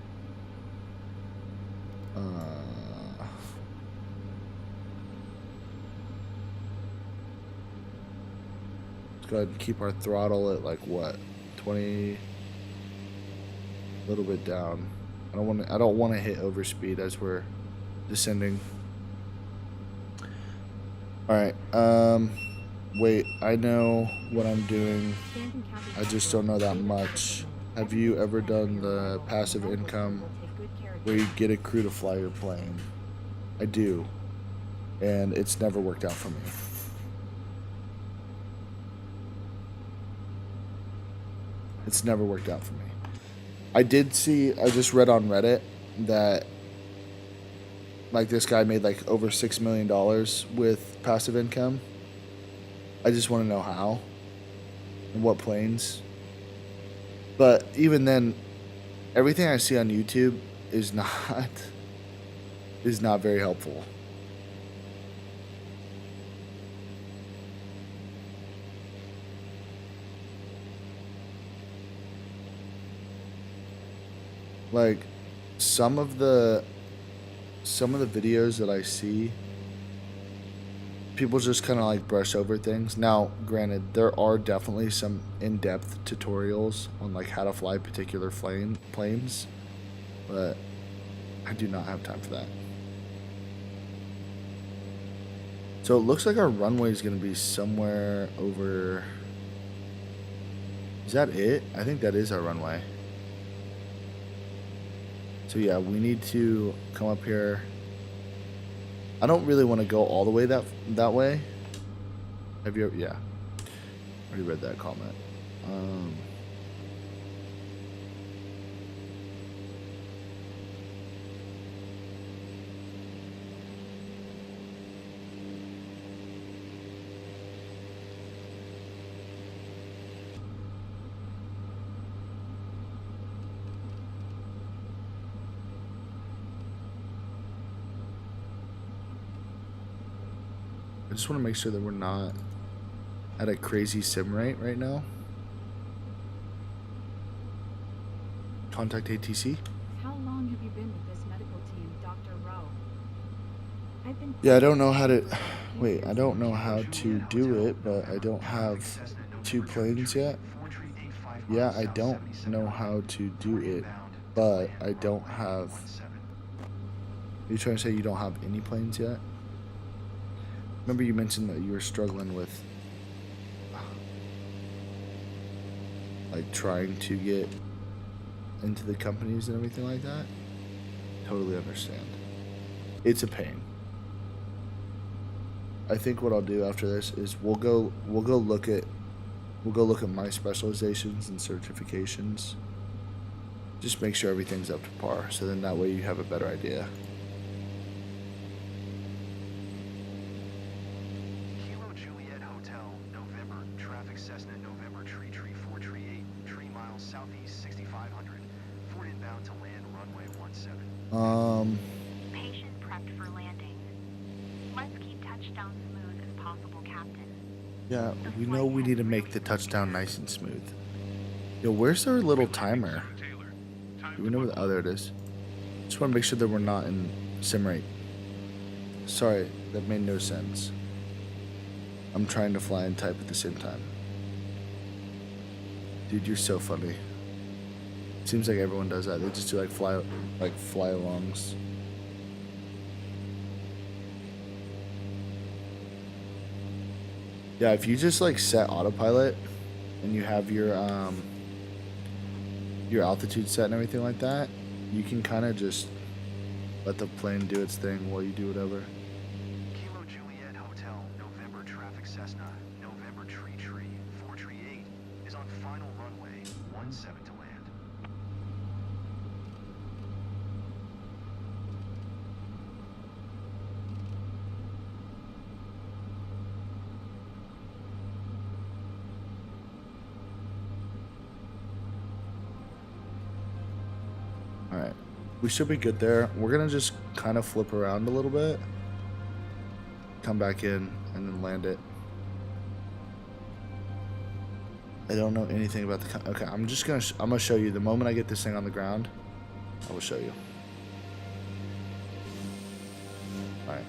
Let's go ahead and keep our throttle at like what, 20, a little bit down. I don't want to hit overspeed as we're descending. All right. Wait, I know what I'm doing. Stand and cabin I just don't know that passenger. much. Have you ever done the passive income where you get a crew to fly your plane? I do, and it's never worked out for me. It's never worked out for me. I just read on Reddit that like this guy made like over $6 million with passive income. I just want to know how and what planes. But even then, everything I see on YouTube is not very helpful. Like some of the videos that I see, people just kind of like brush over things. Now, granted, there are definitely some in-depth tutorials on like how to fly particular planes, but I do not have time for that. So it looks like our runway is going to be somewhere over. Is that it? I think that is our runway. So yeah, we need to come up here. I don't really want to go all the way that way. Have you ever? Yeah. Already read that comment. I just want to make sure that we're not at a crazy sim rate right now. Contact ATC. How long have you been with this medical team, Dr. Rowe? I've been. Yeah, I don't know how to. Wait, I don't know how to do it, but I don't have 2 planes yet. Yeah, I don't know how to do it, but I don't have. Are you trying to say you don't have any planes yet? Remember you mentioned that you were struggling with like trying to get into the companies and everything like that? Totally understand. It's a pain. I think what I'll do after this is we'll go look at my specializations and certifications. Just make sure everything's up to par, so then that way you have a better idea. Kilo Juliet Hotel, November, traffic Cessna, November, tree 438, 3 miles southeast, 6500, Ford inbound to land, runway 17. Patient prepped for landing. Let's keep touchdown smooth as possible, Captain. Yeah, we know we need to make the touchdown nice and smooth. Yo, where's our little timer? Do we know where the other it is? Just want to make sure that we're not in sim rate. Sorry, that made no sense. I'm trying to fly and type at the same time. Dude, you're so funny. Seems like everyone does that. They just do like fly-alongs. Yeah, if you just like set autopilot and you have your altitude set and everything like that, you can kind of just let the plane do its thing while you do whatever. Kilo Juliet Hotel, November, traffic Cessna, November, tree 438 is on final runway 17 to land. Alright, we should be good there. We're gonna just kind of flip around a little bit, come back in, and then land it. I don't know anything about the. Okay, I'm gonna show you the moment I get this thing on the ground. I will show you. All right,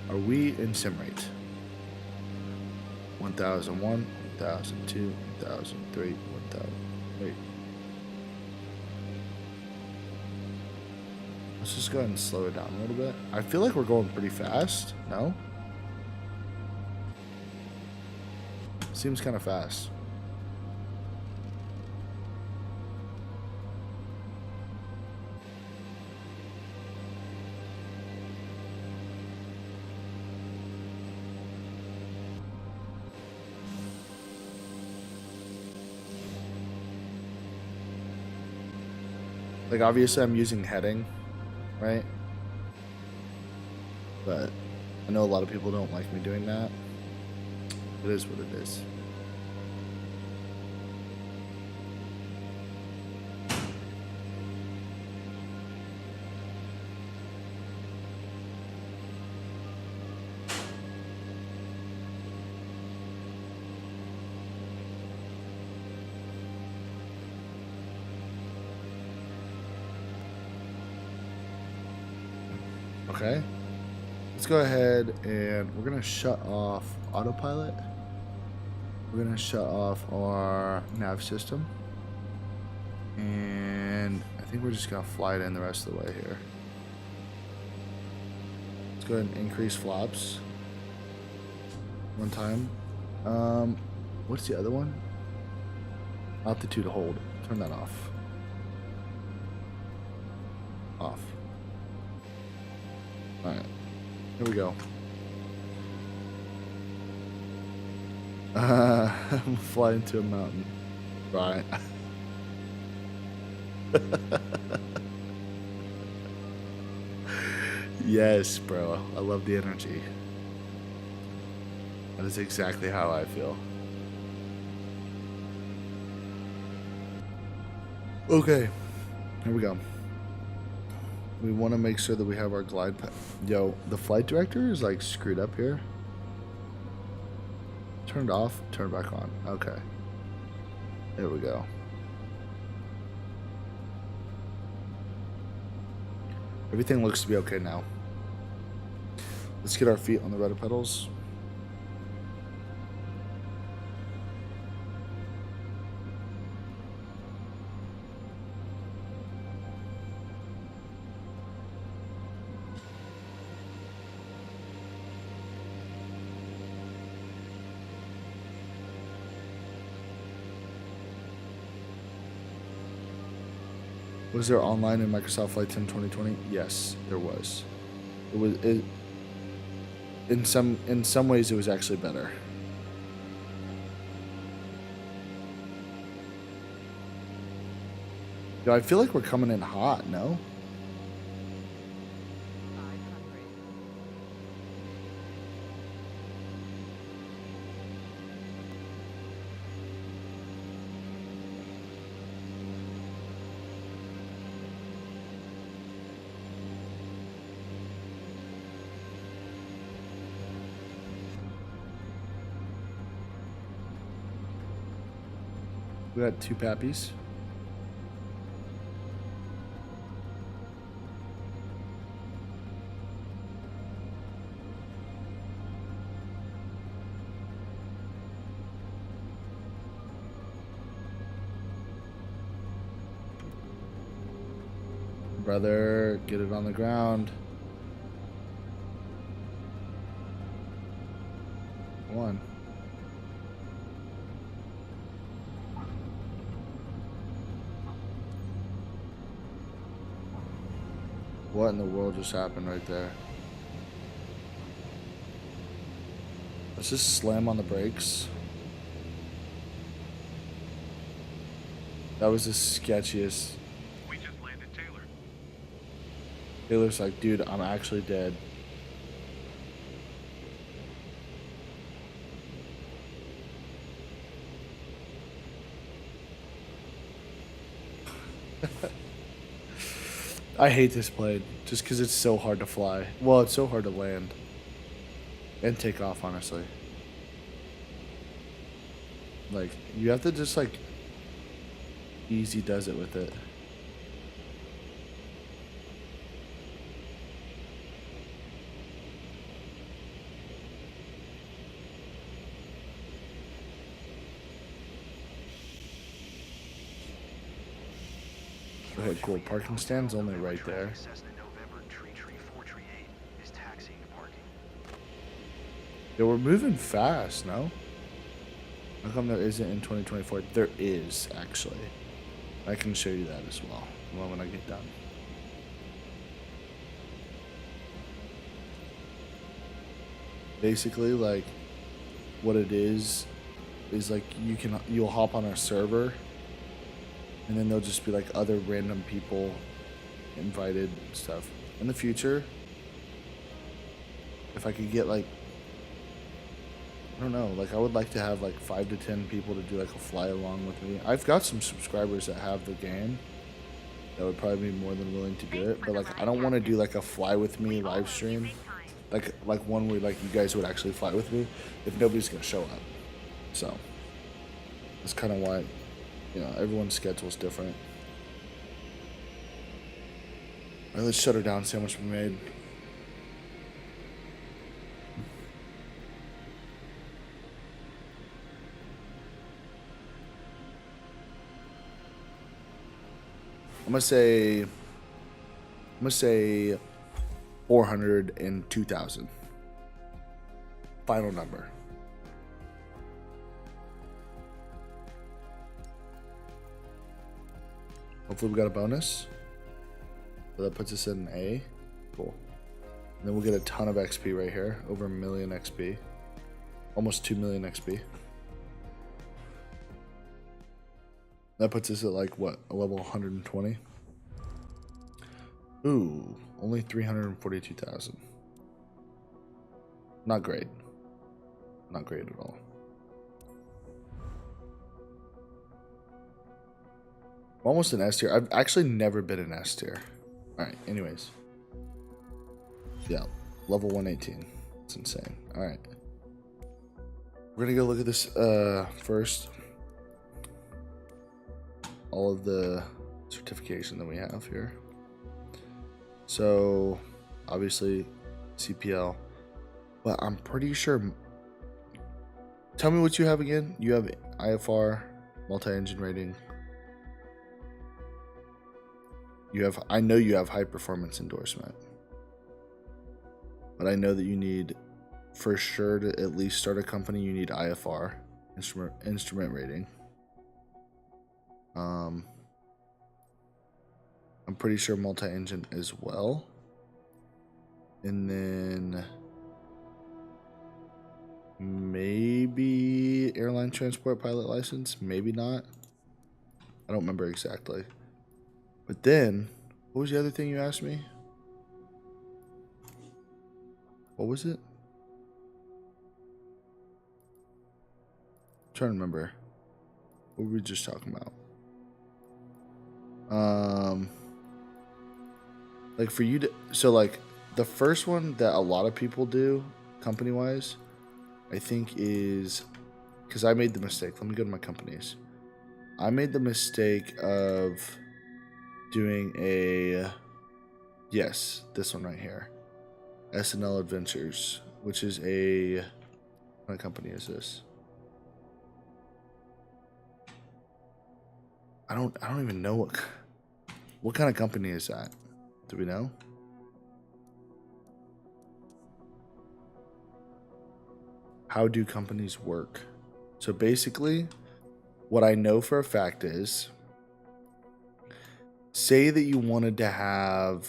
are we in sim rate? 1001, 1002, 1003, 1000. Wait. Let's just go ahead and slow it down a little bit. I feel like we're going pretty fast. No? Seems kind of fast. Like, obviously I'm using heading, right? but I know a lot of people don't like me doing that. It is what it is. Okay, let's go ahead and we're gonna shut off autopilot. We're gonna shut off our nav system, and I think we're just gonna fly it in the rest of the way here. Let's go ahead and increase flaps one time. What's the other one? Altitude hold. Turn that off. Off. Alright, here we go. I'm flying into a mountain. Right. Yes, bro. I love the energy. That is exactly how I feel. Okay, here we go. We want to make sure that we have our glide path. Yo, the flight director is like screwed up here. Turned off, turn back on. Okay. There we go. Everything looks to be okay now. Let's get our feet on the rudder pedals. Was there online in Microsoft Flight Sim 2020? Yes, there was. In some ways it was actually better. Yo, I feel like we're coming in hot, no? We got two pappies. Brother, get it on the ground. Come on. What in the world just happened right there? Let's just slam on the brakes. That was the sketchiest. We just landed Taylor. Taylor's like, dude, I'm actually dead. I hate this plane just because it's so hard to fly. Well, it's so hard to land and take off, honestly. Like, you have to just, like, easy does it with it. Okay, cool. Parking stand's only right there. Yeah, we're moving fast, no? How come there isn't in 2024? There is, actually. I can show you that as well when I get done. Basically, like, what it is like you'll hop on our server, and then there'll just be like other random people invited and stuff. In the future, if I could get like, I don't know, like I would like to have like 5 to 10 people to do like a fly along with me. I've got some subscribers that have the game that would probably be more than willing to do it, but like I don't want to do like a fly with me live stream, like one where like you guys would actually fly with me if nobody's gonna show up. So that's kind of why, you know, everyone's schedule is different. All right, let's shut her down. See how much we made. I'm gonna say 402,000. Final number. Hopefully we got a bonus. So that puts us in A. Cool. And then we'll get a ton of XP right here. Over 1 million XP. Almost 2 million XP. That puts us at like what? A level 120? Ooh, only 342,000. Not great. Not great at all. I'm almost an S tier. I've actually never been an S tier. Alright, anyways. Yeah, level 118. It's insane. Alright. We're gonna go look at this first. All of the certification that we have here. So, obviously, CPL. But I'm pretty sure. Tell me what you have again. You have IFR, multi-engine rating. You have. I know you have high performance endorsement. But I know that you need, for sure, to at least start a company. You need IFR, instrument rating. I'm pretty sure multi-engine as well. And then maybe airline transport pilot license, maybe not. I don't remember exactly. But then, what was the other thing you asked me? What was it? I'm trying to remember. What were we just talking about? Like for you to, so like the first one that a lot of people do company wise, I think is, because I made the mistake. Let me go to my companies. I made the mistake of doing a, yes, this one right here, SNL Adventures, which is a, what company is this? I don't even know what kind of company is that? Do we know? How do companies work? So basically, what I know for a fact is, say that you wanted to have,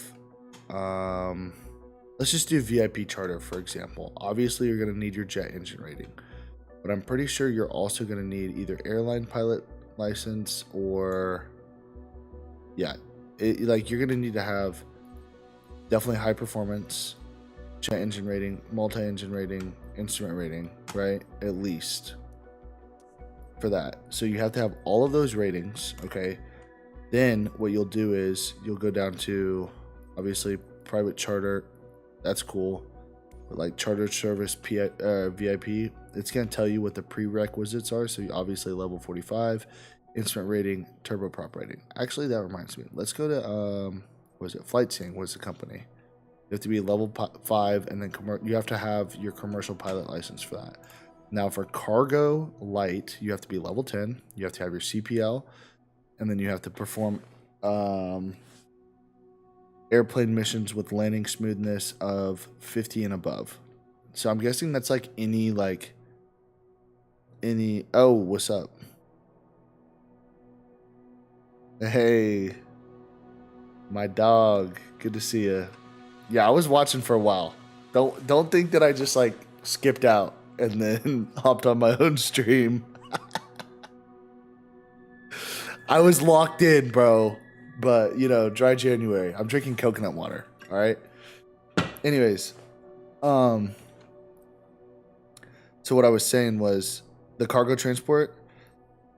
let's just do VIP charter, for example. Obviously, you're going to need your jet engine rating. But I'm pretty sure you're also going to need either airline pilot license or, yeah, like you're going to need to have definitely high performance, jet engine rating, multi-engine rating, instrument rating, right? At least for that. So you have to have all of those ratings, okay? Then what you'll do is you'll go down to, obviously, private charter. That's cool. But like charter service VIP, it's going to tell you what the prerequisites are. So you obviously level 45, instrument rating, turboprop rating. Actually, that reminds me. Let's go to, what is it? FlightSync was the company. You have to be level 5, and then you have to have your commercial pilot license for that. Now, for cargo light, you have to be level 10. You have to have your CPL, and then you have to perform airplane missions with landing smoothness of 50 and above. So I'm guessing that's like any. Oh, what's up? Hey, my dog. Good to see you. Yeah, I was watching for a while. Don't think that I just like skipped out and then hopped on my own stream. I was locked in, bro. But, you know, dry January. I'm drinking coconut water, all right? Anyways, Um, so what I was saying was the cargo transport,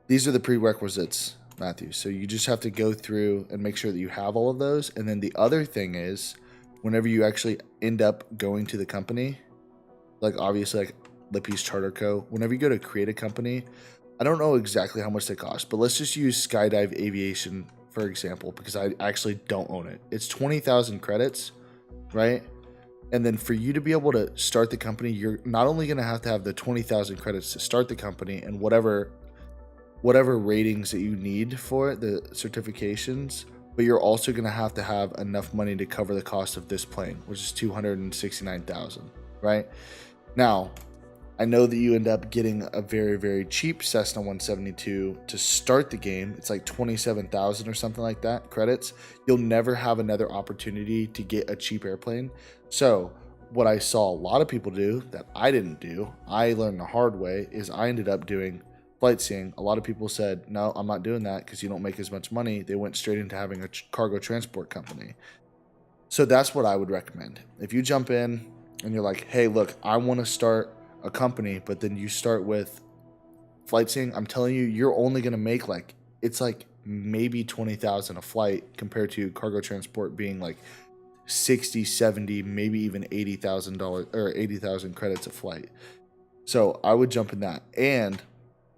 these are the prerequisites, Matthew. So you just have to go through and make sure that you have all of those. And then the other thing is, whenever you actually end up going to the company, like obviously like Lippy's Charter Co., whenever you go to create a company, I don't know exactly how much they cost, but let's just use Skydive Aviation, for example, because I actually don't own it. It's 20,000 credits, right? And then for you to be able to start the company, you're not only going to have the 20,000 credits to start the company and whatever ratings that you need for it, the certifications, but you're also going to have enough money to cover the cost of this plane, which is 269,000, right? Now, I know that you end up getting a very, very cheap Cessna 172 to start the game. It's like 27,000 or something like that credits. You'll never have another opportunity to get a cheap airplane. So what I saw a lot of people do that I didn't do, I learned the hard way, is I ended up doing flight seeing. A lot of people said, no, I'm not doing that because you don't make as much money. They went straight into having a cargo transport company. So that's what I would recommend. If you jump in and you're like, hey, look, I want to start a company, but then you start with flight seeing, I'm telling you, you're only going to make it's like maybe 20,000 a flight compared to cargo transport being like 60, 70, maybe even $80,000 or 80,000 credits a flight. So I would jump in that. And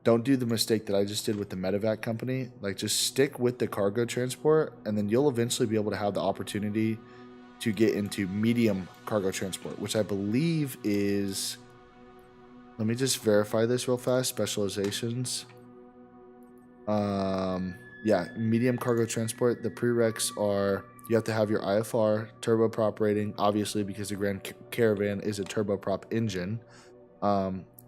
don't do the mistake that I just did with the medevac company. Like, just stick with the cargo transport, and then you'll eventually be able to have the opportunity to get into medium cargo transport, which I believe is, let me just verify this real fast. Specializations. Yeah, medium cargo transport. The prereqs are you have to have your IFR, turboprop rating, obviously because the Grand Caravan is a turboprop engine.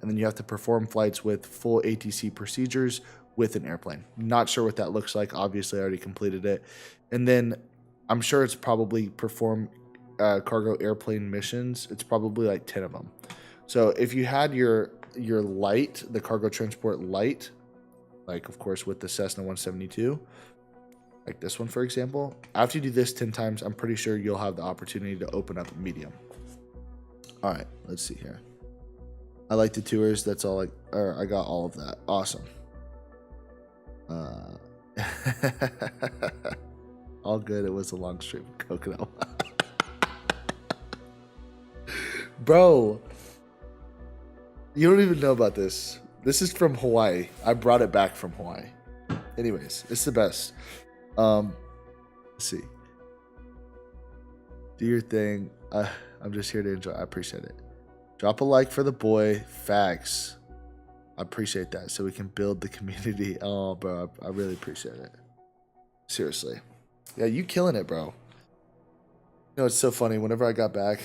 And then you have to perform flights with full ATC procedures with an airplane. Not sure what that looks like. Obviously, I already completed it. And then I'm sure it's probably perform cargo airplane missions. It's probably like 10 of them. So if you had your light, the cargo transport light, like of course with the Cessna 172, like this one, for example, after you do this 10 times, I'm pretty sure you'll have the opportunity to open up a medium. All right, let's see here. I like the tours. That's all I got all of that. Awesome. All good. It was a long stream of coconut. Bro, you don't even know about this. This is from Hawaii. I brought it back from Hawaii. Anyways, it's the best. Let's see. Do your thing. I'm just here to enjoy. I appreciate it. Drop a like for the boy. Facts. I appreciate that. So we can build the community. Oh, bro. I really appreciate it. Seriously. Yeah, you killing it, bro. You know, it's so funny. Whenever I got back,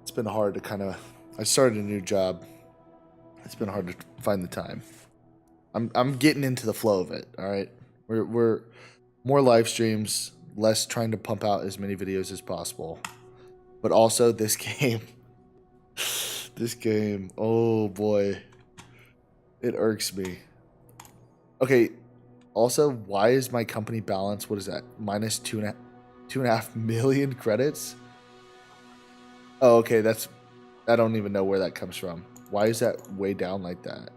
it's been hard to I started a new job. It's been hard to find the time. I'm getting into the flow of it. All right. We're more live streams, less trying to pump out as many videos as possible. But also this game. This game, oh boy, it irks me. Okay, also, why is my company balance, what is that, minus 2.5 million credits? Oh, okay, I don't even know where that comes from. Why is that way down like that?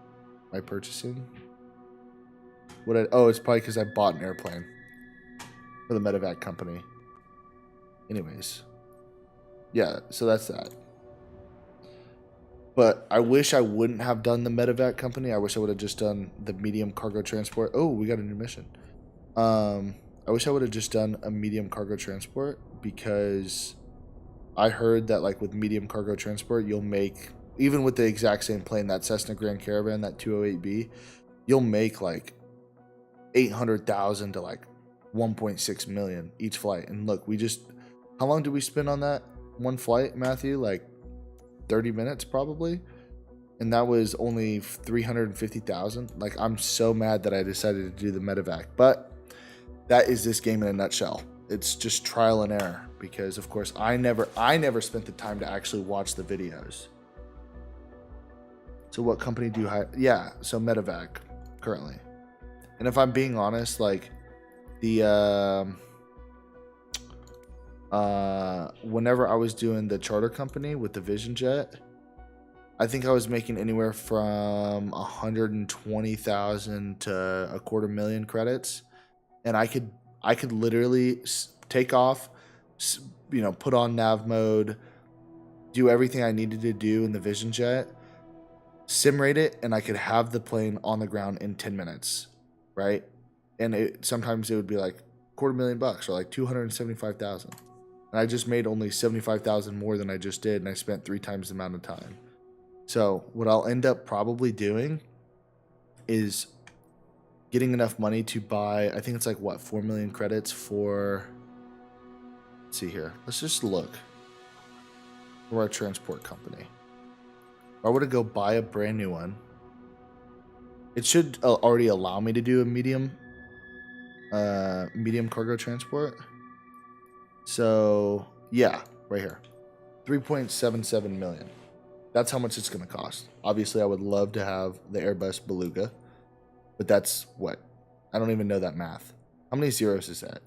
My purchasing? It's probably because I bought an airplane for the medevac company. Anyways, yeah, so that's that. But I wish I wouldn't have done the medevac company. I wish I would have just done the medium cargo transport. Oh, we got a new mission. I wish I would have just done a medium cargo transport, because I heard that like with medium cargo transport, you'll make, even with the exact same plane, that Cessna Grand Caravan, that 208B, you'll make like 800,000 to like 1.6 million each flight. And look, how long did we spend on that one flight, Matthew? Like 30 minutes probably, and that was only 350,000. Like, I'm so mad that I decided to do the medevac, but that is this game in a nutshell. It's just trial and error, because of course I never spent the time to actually watch the videos. So what company do you hire? Yeah, so medevac currently. And if I'm being honest, like the whenever I was doing the charter company with the Vision Jet, I think I was making anywhere from 120,000 to a quarter million credits, and I could literally take off, put on nav mode, do everything I needed to do in the Vision Jet, sim rate it, and I could have the plane on the ground in 10 minutes, right? And sometimes it would be like $250,000 or like 275,000. And I just made only 75,000 more than I just did, and I spent 3 times the amount of time. So what I'll end up probably doing is getting enough money to buy, I think it's like 4 million credits for, let's see here. Let's just look for our transport company. If I were to go buy a brand new one, it should already allow me to do a medium cargo transport. So yeah, right here, 3.77 million. That's how much it's going to cost. Obviously, I would love to have the Airbus Beluga, but that's what? I don't even know that math. How many zeros is that?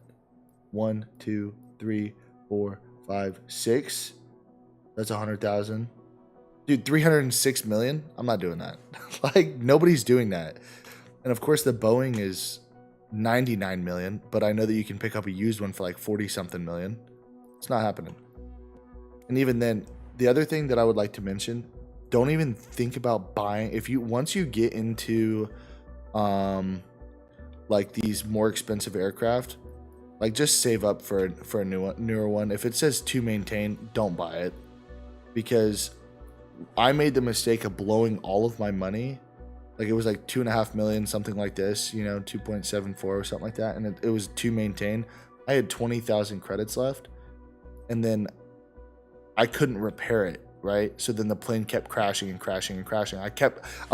1, 2, 3, 4, 5, 6. That's 100,000. Dude, 306 million? I'm not doing that. Like, nobody's doing that. And of course, the Boeing is 99 million, but I know that you can pick up a used one for like 40 something million. It's not happening. And even then, the other thing that I would like to mention, don't even think about buying, once you get into like these more expensive aircraft, like just save up for a newer one. If it says to maintain, don't buy it, because I made the mistake of blowing all of my money. Like it was like 2.5 million, something like this, 2.74 or something like that. And it was to maintain. I had 20,000 credits left, and then I couldn't repair it, right? So then the plane kept crashing and crashing and crashing. I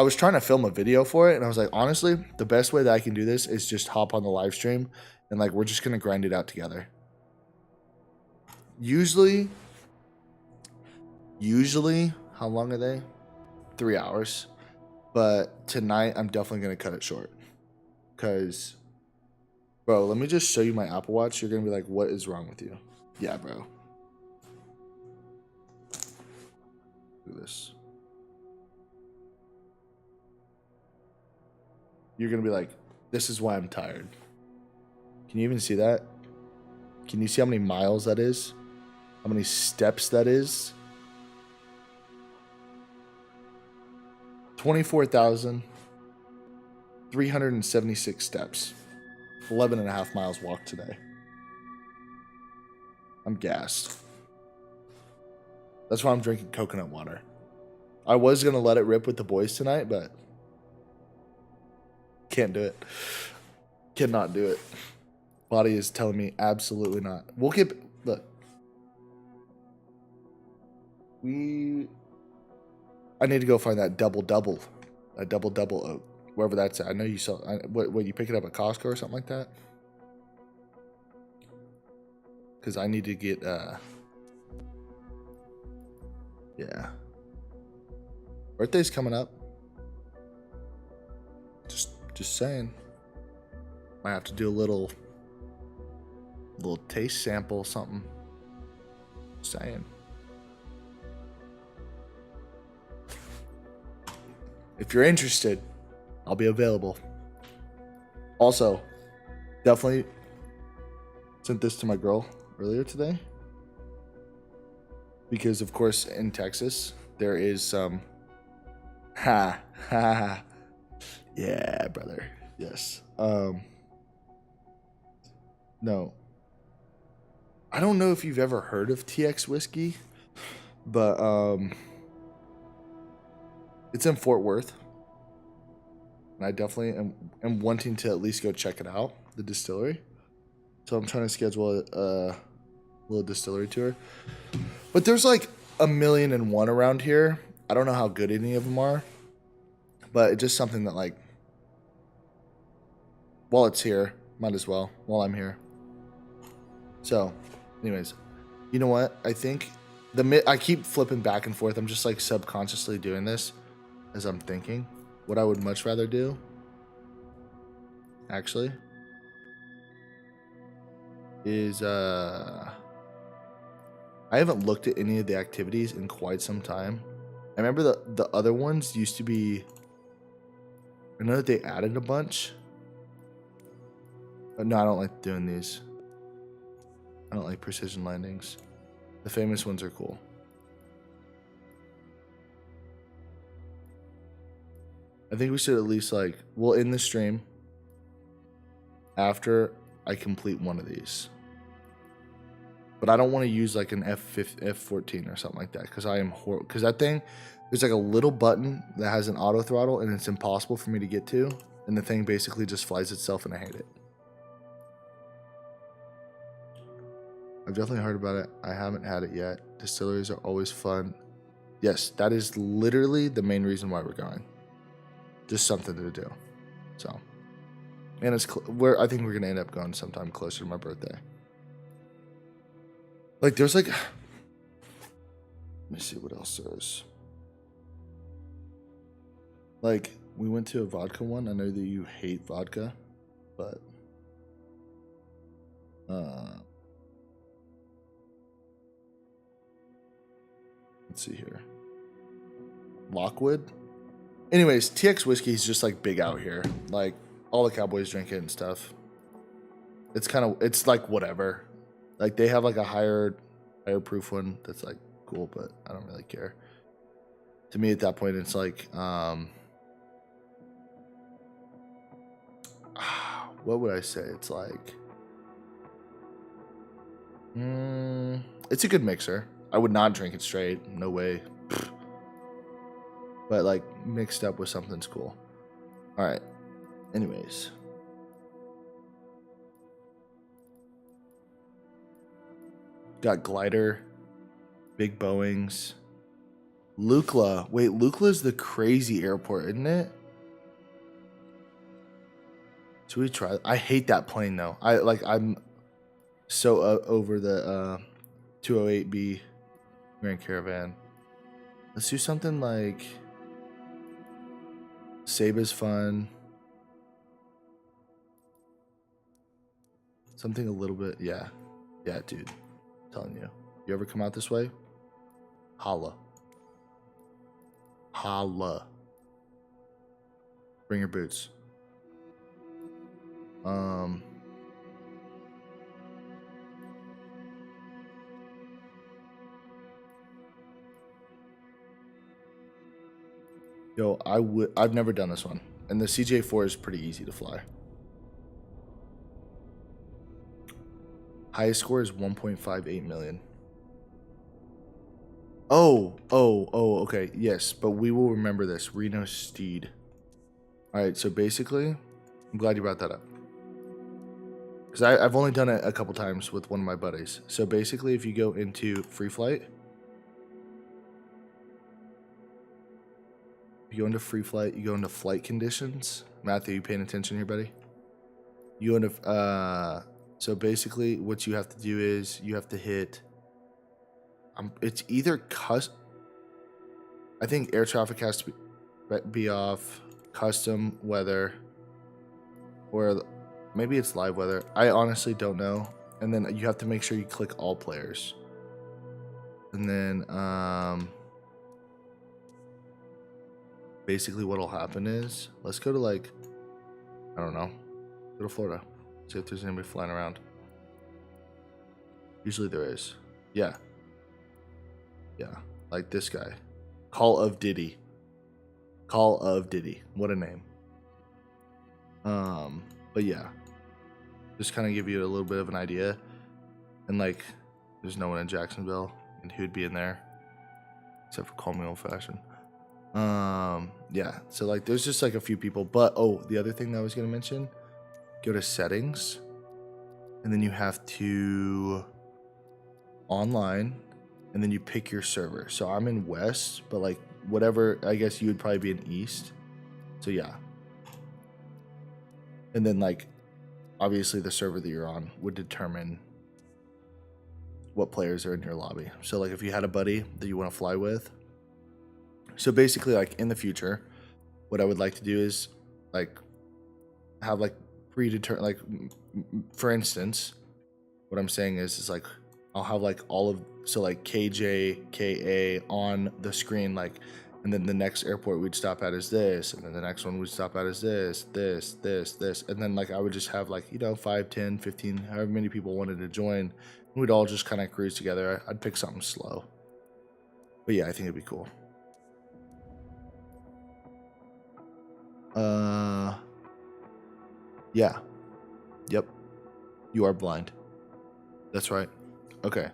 was trying to film a video for it, and I was like, honestly, the best way that I can do this is just hop on the live stream, and like we're just gonna grind it out together. Usually, how long are they? 3 hours. But tonight, I'm definitely gonna cut it short. Cause, bro, let me just show you my Apple Watch. You're gonna be like, what is wrong with you? Yeah, bro. This. You're gonna be like, this is why I'm tired. Can you even see that? Can you see how many miles that is? How many steps that is? 24,376 steps. 11.5 miles walked today. I'm gassed. That's why I'm drinking coconut water. I was going to let it rip with the boys tonight, but can't do it. Cannot do it. Body is telling me absolutely not. We'll get... Look. I need to go find that double-double. A double-double oak. Wherever that's at. I know you saw... What, you pick it up at Costco or something like that? Because I need to get... Yeah. Birthday's coming up. Just saying. Might have to do a little taste sample, something. Saying. If you're interested, I'll be available. Also, definitely sent this to my girl earlier today. Because, of course, in Texas, there is some... Ha, ha, ha. Yeah, brother. Yes. No. I don't know if you've ever heard of TX whiskey, but it's in Fort Worth. And I definitely am wanting to at least go check it out, the distillery. So I'm trying to schedule a little distillery tour. But there's like 1,000,001 around here. I don't know how good any of them are. But it's just something that, like, while it's here, might as well, while I'm here. So, anyways, you know what? I think I keep flipping back and forth. I'm just like subconsciously doing this as I'm thinking. What I would much rather do, actually, is I haven't looked at any of the activities in quite some time. I remember the other ones used to be, I know that they added a bunch. But no, I don't like doing these. I don't like precision landings. The famous ones are cool. I think we should at least like, we'll end the stream after I complete one of these. But I don't want to use like an F14 or something like that because I am horrible. Because that thing, there's like a little button that has an auto throttle and it's impossible for me to get to. And the thing basically just flies itself and I hate it. I've definitely heard about it. I haven't had it yet. Distilleries are always fun. Yes, that is literally the main reason why we're going. Just something to do. So, and it's I think we're gonna end up going sometime closer to my birthday. Like, there's like, let me see what else there is. Like, we went to a vodka one. I know that you hate vodka, but let's see here. Lockwood. Anyways, TX whiskey is just like big out here. Like, all the cowboys drink it and stuff. It's like whatever. Like, they have like a higher proof one that's like cool, but I don't really care. To me at that point, it's like, what would I say? It's like, it's a good mixer. I would not drink it straight. No way. But like mixed up with something's cool. All right. Anyways. Got glider, big Boeings. Lukla. Wait, Lukla's the crazy airport, isn't it? Should we try? I hate that plane though. I'm so over the 208B Grand Caravan. Let's do something like Saba's fun. Something a little bit, yeah, dude. I'm telling you. You ever come out this way? Holla. Bring your boots. Yo, I've never done this one. And the CJ4 is pretty easy to fly. Highest score is 1.58 million. Oh, okay. Yes, but we will remember this. Reno Steed. Alright, so basically, I'm glad you brought that up. Because I've only done it a couple times with one of my buddies. So basically, if you go into free flight, you go into free flight, you go into flight conditions. Matthew, you paying attention here, buddy? You go into, so basically what you have to do is you have to hit, it's either I think air traffic has to be off, custom weather, or maybe it's live weather. I honestly don't know. And then you have to make sure you click all players. And then, basically what'll happen is, let's go to like, I don't know, go to Florida. See if there's anybody flying around. Usually there is. Yeah. Like this guy. Call of Diddy. What a name. But yeah. Just kind of give you a little bit of an idea. And like, there's no one in Jacksonville. And who'd be in there? Except for Call Me Old Fashioned. Yeah, so like there's just like a few people, but the other thing that I was gonna mention, go to settings, and then you have to online, and then you pick your server. So I'm in West, but like whatever, I guess you would probably be in East. So yeah. And then like obviously the server that you're on would determine what players are in your lobby. So like if you had a buddy that you want to fly with. So basically, like in the future, what I would like to do is like have like predetermined, like for instance, what I'm saying is like I'll have like all of, so like KJ, KA on the screen, like, and then the next airport we'd stop at is this, and then the next one we'd stop at is this, and then like I would just have like, you know, 5, 10, 15, however many people wanted to join, and we'd all just kind of cruise together. I'd pick something slow. But yeah, I think it'd be cool. Yeah. Yep. You are blind. That's right. Okay.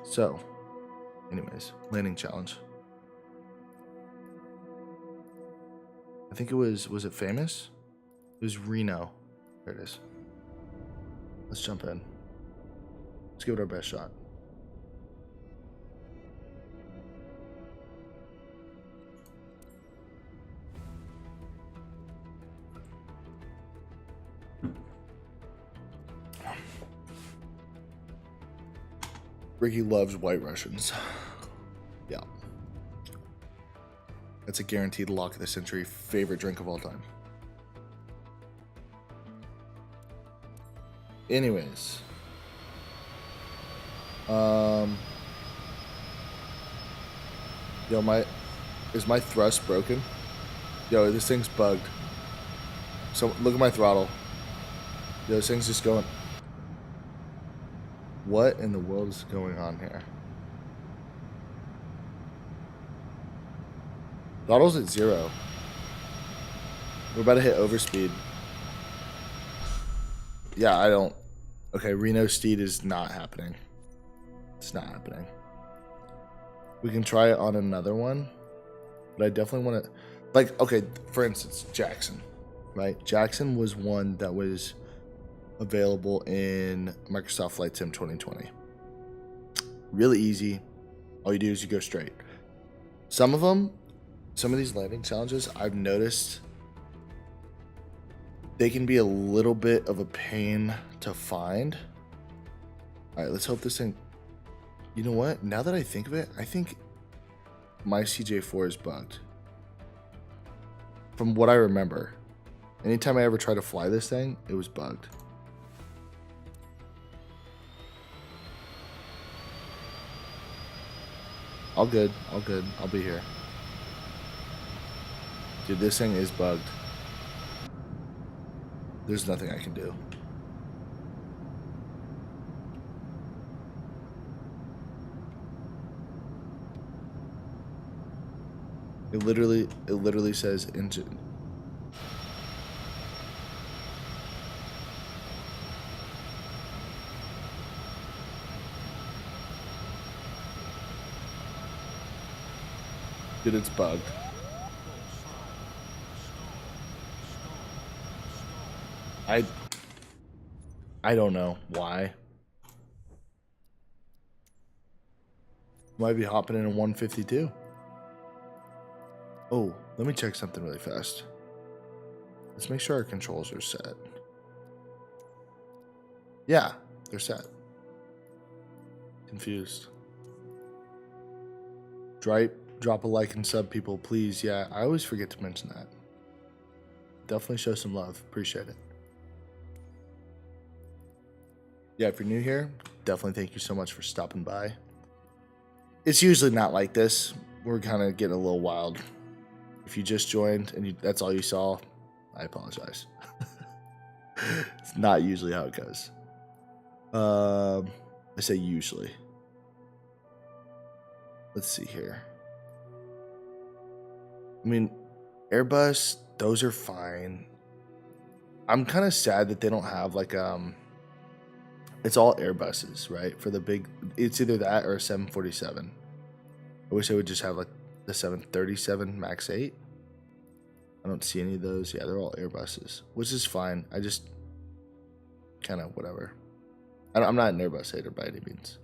So, anyways, landing challenge. I think it was it Famous? It was Reno. There it is. Let's jump in. Let's give it our best shot. Ricky loves White Russians. Yeah. That's a guaranteed lock of the century favorite drink of all time. Anyways. Yo, is my thrust broken? Yo, this thing's bugged. So look at my throttle. Yo, this thing's just going. What in the world is going on here? Throttle's at 0. We're about to hit overspeed. Yeah, I don't. Okay, Reno Steed is not happening. It's not happening. We can try it on another one, but I definitely want to. Like, okay, for instance, Jackson, right? Jackson was one that was available in Microsoft Flight Sim 2020. Really easy. All you do is you go straight. Some of these landing challenges, I've noticed they can be a little bit of a pain to find. All right, let's hope this thing. You know what? Now that I think of it, I think my CJ4 is bugged. From what I remember, anytime I ever tried to fly this thing, it was bugged. All good. All good. I'll be here. Dude, this thing is bugged. There's nothing I can do. It literally says engine. Dude, it's bugged. I don't know why. Might be hopping in a 152. Oh, let me check something really fast. Let's make sure our controls are set. Yeah, they're set. Confused. Drop a like and sub, people, please. Yeah, I always forget to mention that. Definitely show some love. Appreciate it. Yeah, if you're new here, definitely thank you so much for stopping by. It's usually not like this. We're kind of getting a little wild. If you just joined and that's all you saw, I apologize. It's not usually how it goes. I say usually. Let's see here. I mean, Airbus, those are fine. I'm kind of sad that they don't have like it's all Airbuses, right? For the big, it's either that or a 747. I wish I would just have like the 737 MAX 8. I don't see any of those. Yeah, they're all Airbuses, which is fine. I just kind of whatever. I'm not an Airbus hater by any means.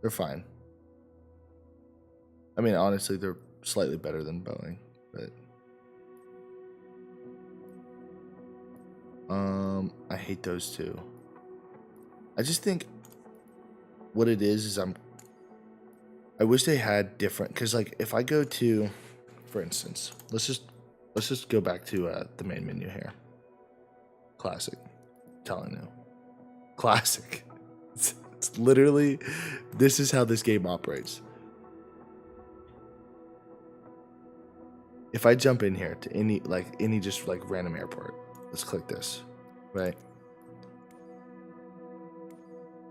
They're fine. I mean, honestly, they're slightly better than Boeing, but I hate those two. I just think what it is I wish they had different, because like if I go to, for instance, let's just go back to the main menu here. Classic, telling you. Classic. It's literally, this is how this game operates. If I jump in here to any just like random airport, let's click this, right?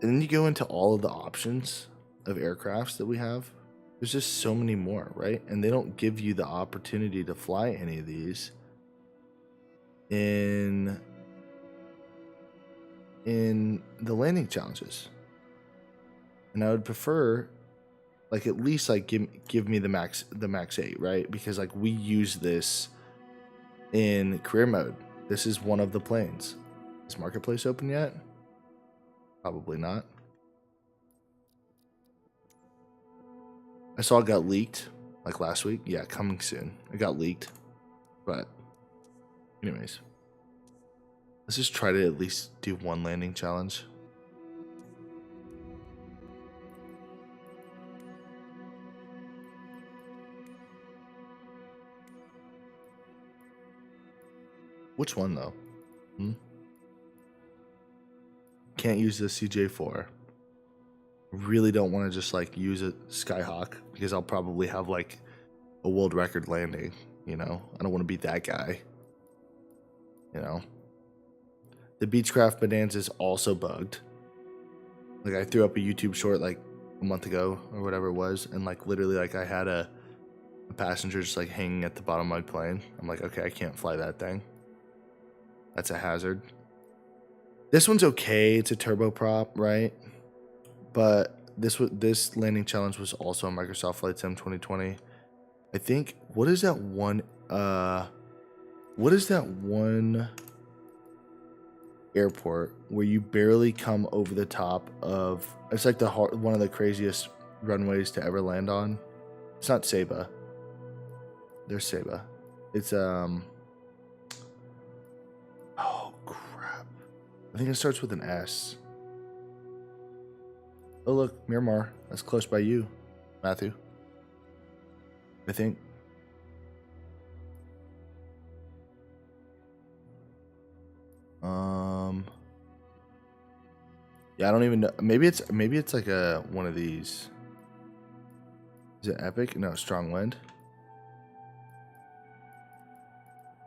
And then you go into all of the options of aircrafts that we have. There's just so many more, right? And they don't give you the opportunity to fly any of these in the landing challenges. And I would prefer, like, at least like give me the max 8, right? Because like we use this in career mode. This is one of the planes. Is Marketplace open yet? Probably not. I saw it got leaked like last week. Yeah, coming soon. It got leaked. But anyways, let's just try to at least do one landing challenge. Which one though? Can't use the CJ4. Really don't want to just like use a Skyhawk because I'll probably have like a world record landing, you know. I don't want to be that guy. You know. The Beechcraft Bonanza is also bugged. Like I threw up a YouTube short like a month ago or whatever it was, and like literally like I had a passenger just like hanging at the bottom of my plane. I'm like, okay, I can't fly that thing. That's a hazard. This one's okay. It's a turboprop, right? But this landing challenge was also on Microsoft Flight Sim 2020. I think what is that one airport where you barely come over the top of, it's like one of the craziest runways to ever land on. It's not Saba. There's Saba. It's oh crap. I think it starts with an S. Oh look, Miramar. That's close by you, Matthew. I think. Yeah, I don't even know. Maybe it's like a one of these. Is it Epic? No, Strong Wind.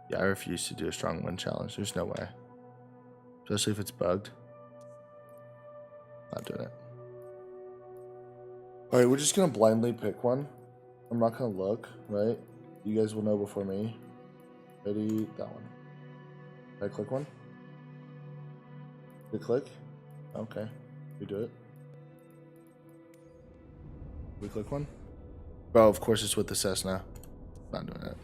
Yeah, I refuse to do a Strong Wind challenge. There's no way. Especially if it's bugged. Not doing it. Alright, we're just gonna blindly pick one. I'm not gonna look, right? You guys will know before me. Ready? That one. Did I click one? Did it click? Okay. We do it. We click one? Oh, of course it's with the Cessna. Not doing it.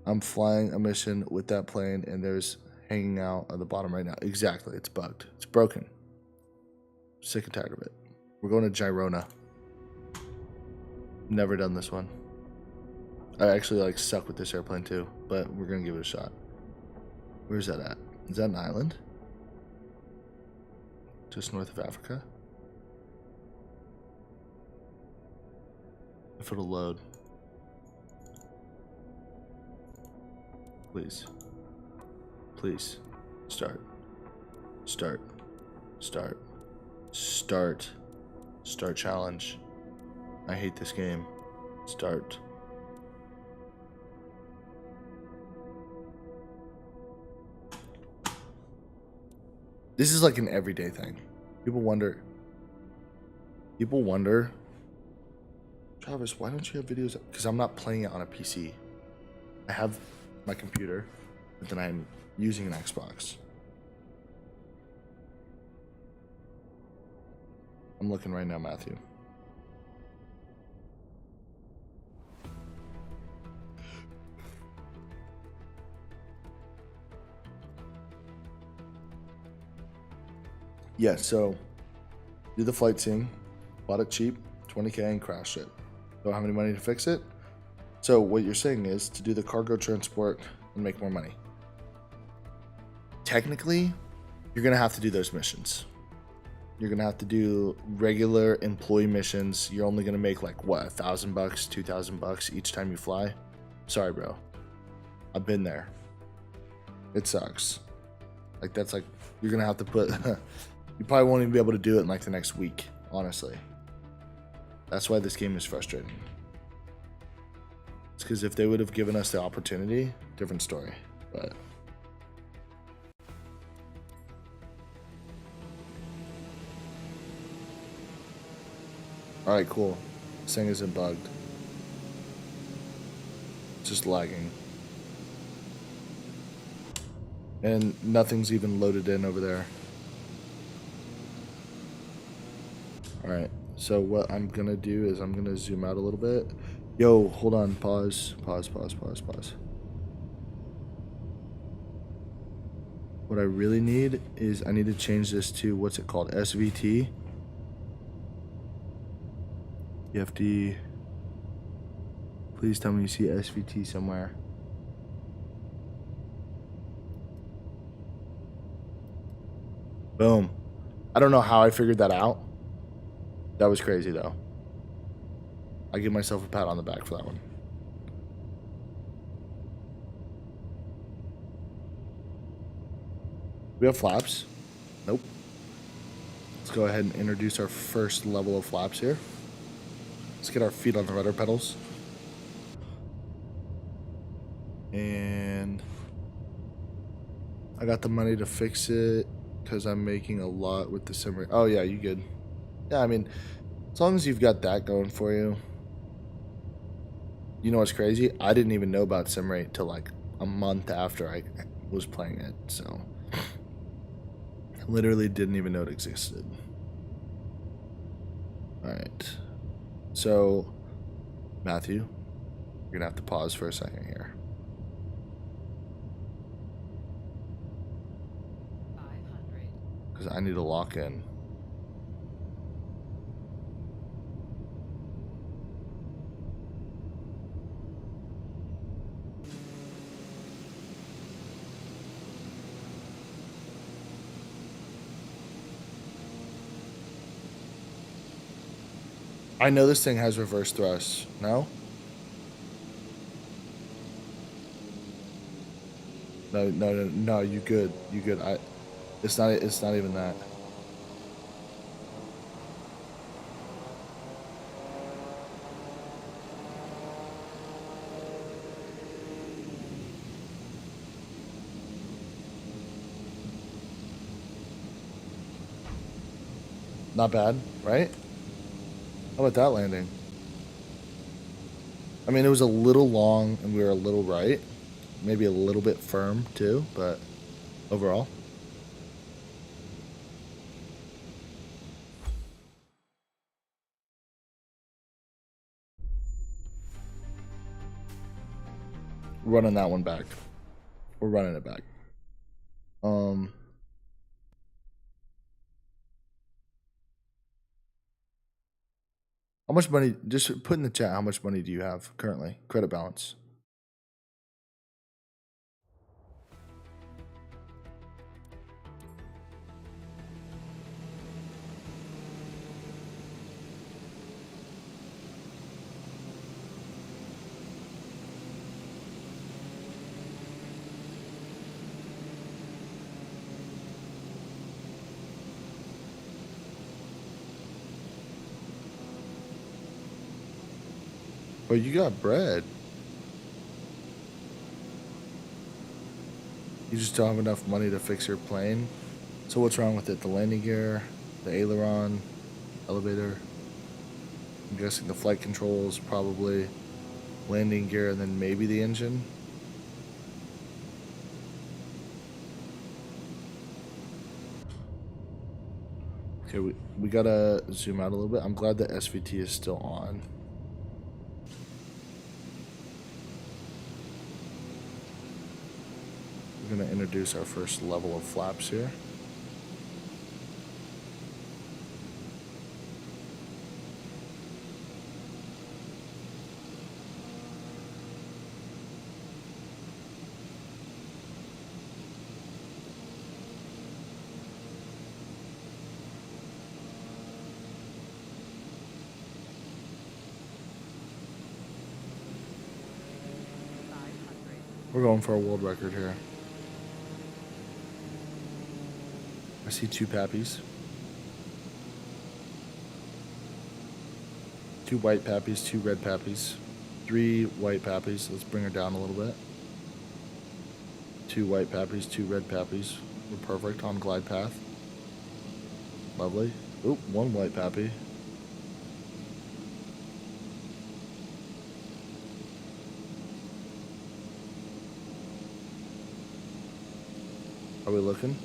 I'm flying a mission with that plane and there's hanging out at the bottom right now. Exactly. It's bugged. It's broken. Sick and tired of it. We're going to Girona. Never done this one. I actually like suck with this airplane too, but we're gonna give it a shot. Where's that at? Is that an island? Just north of Africa? If it'll load. Please. Please. Start. Start. Start. Start. Start challenge. I hate this game. Start. This is like an everyday thing. People wonder, Travis, why don't you have videos? Because I'm not playing it on a PC. I have my computer, but then I'm using an Xbox. I'm looking right now, Matthew. Yeah, so do the flight sim, bought it cheap, 20K, and crashed it. Don't have any money to fix it. So what you're saying is to do the cargo transport and make more money. Technically, you're gonna have to do those missions. You're gonna have to do regular employee missions. You're only gonna make like what, $1,000, $2,000 each time you fly. Sorry, bro. I've been there. It sucks. Like that's like you're gonna have to put. You probably won't even be able to do it in like the next week. Honestly, that's why this game is frustrating. It's because if they would have given us the opportunity, different story. But all right, cool. This thing isn't bugged. It's just lagging. And nothing's even loaded in over there. Alright, so what I'm gonna do is I'm gonna zoom out a little bit. Yo, hold on, pause. What I really need is I need to change this to, what's it called? SVT. EFD. Please tell me you see SVT somewhere. Boom. I don't know how I figured that out. That was crazy though. I give myself a pat on the back for that one. We have flaps? Nope. Let's go ahead and introduce our first level of flaps here. Let's get our feet on the rudder pedals. And I got the money to fix it because I'm making a lot with the sim rig. Oh yeah, you good. Yeah, I mean, as long as you've got that going for you. You know what's crazy? I didn't even know about Simrate till like a month after I was playing it, so I literally didn't even know it existed. Alright. So, Matthew, you're gonna have to pause for a second here. 500. Because I need to lock in. I know this thing has reverse thrust. No? No, you good. You good. It's not even that. Not bad, right? How about that landing? I mean, it was a little long and we were a little right. Maybe a little bit firm too, but overall. Running that one back. We're running it back. How much money, just put in the chat, how much money do you have currently? Credit balance. But you got bread. You just don't have enough money to fix your plane. So what's wrong with it? The landing gear, the aileron, elevator. I'm guessing the flight controls, probably landing gear, and then maybe the engine. Okay, we gotta zoom out a little bit. I'm glad the SVT is still on. We're gonna introduce our first level of flaps here. We're going for a world record here. I see 2 pappies. 2 white pappies, 2 red pappies. 3 white pappies. Let's bring her down a little bit. 2 white pappies, 2 red pappies. We're perfect on glide path. Lovely. Oop, 1 white pappy. Are we looking?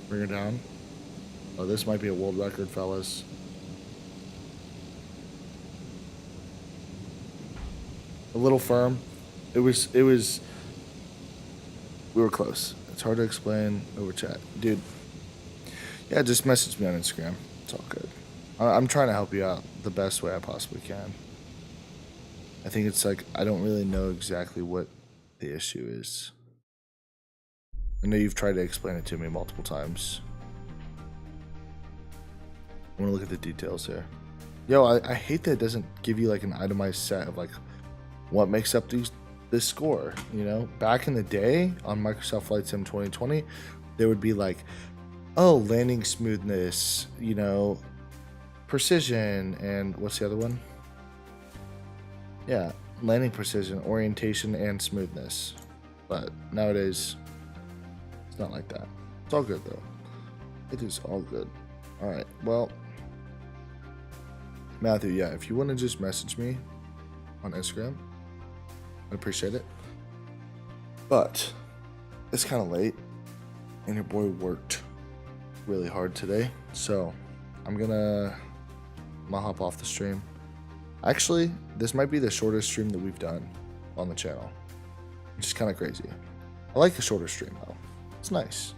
Bring her down. Oh, this might be a world record, fellas. A little firm. It was, we were close. It's hard to explain over chat. Dude, yeah, just message me on Instagram. It's all good. I'm trying to help you out the best way I possibly can. I think it's like, I don't really know exactly what the issue is. I know you've tried to explain it to me multiple times. I want to look at the details here. Yo, I hate that it doesn't give you like an itemized set of like what makes up this score. You know, back in the day on Microsoft Flight Sim 2020, there would be like, oh, landing smoothness, you know, precision, and what's the other one? Yeah, landing precision, orientation, and smoothness. But nowadays, it's not like that. It's all good though. It is all good. All right. Well, Matthew, yeah, if you want to just message me on Instagram, I'd appreciate it. But it's kind of late, and your boy worked really hard today, so I'm gonna hop off the stream. Actually, this might be the shortest stream that we've done on the channel, which is kind of crazy. I like the shorter stream though. It's nice.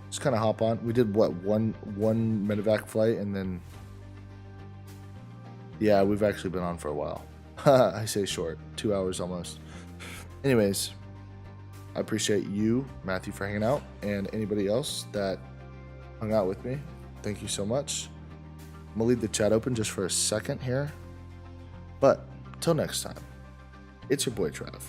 Just kind of hop on. We did what, one medevac flight, and then yeah, we've actually been on for a while. I say short, 2 hours almost. Anyways, I appreciate you, Matthew, for hanging out, and anybody else that hung out with me. Thank you so much. I'm gonna leave the chat open just for a second here. But till next time, it's your boy Trav.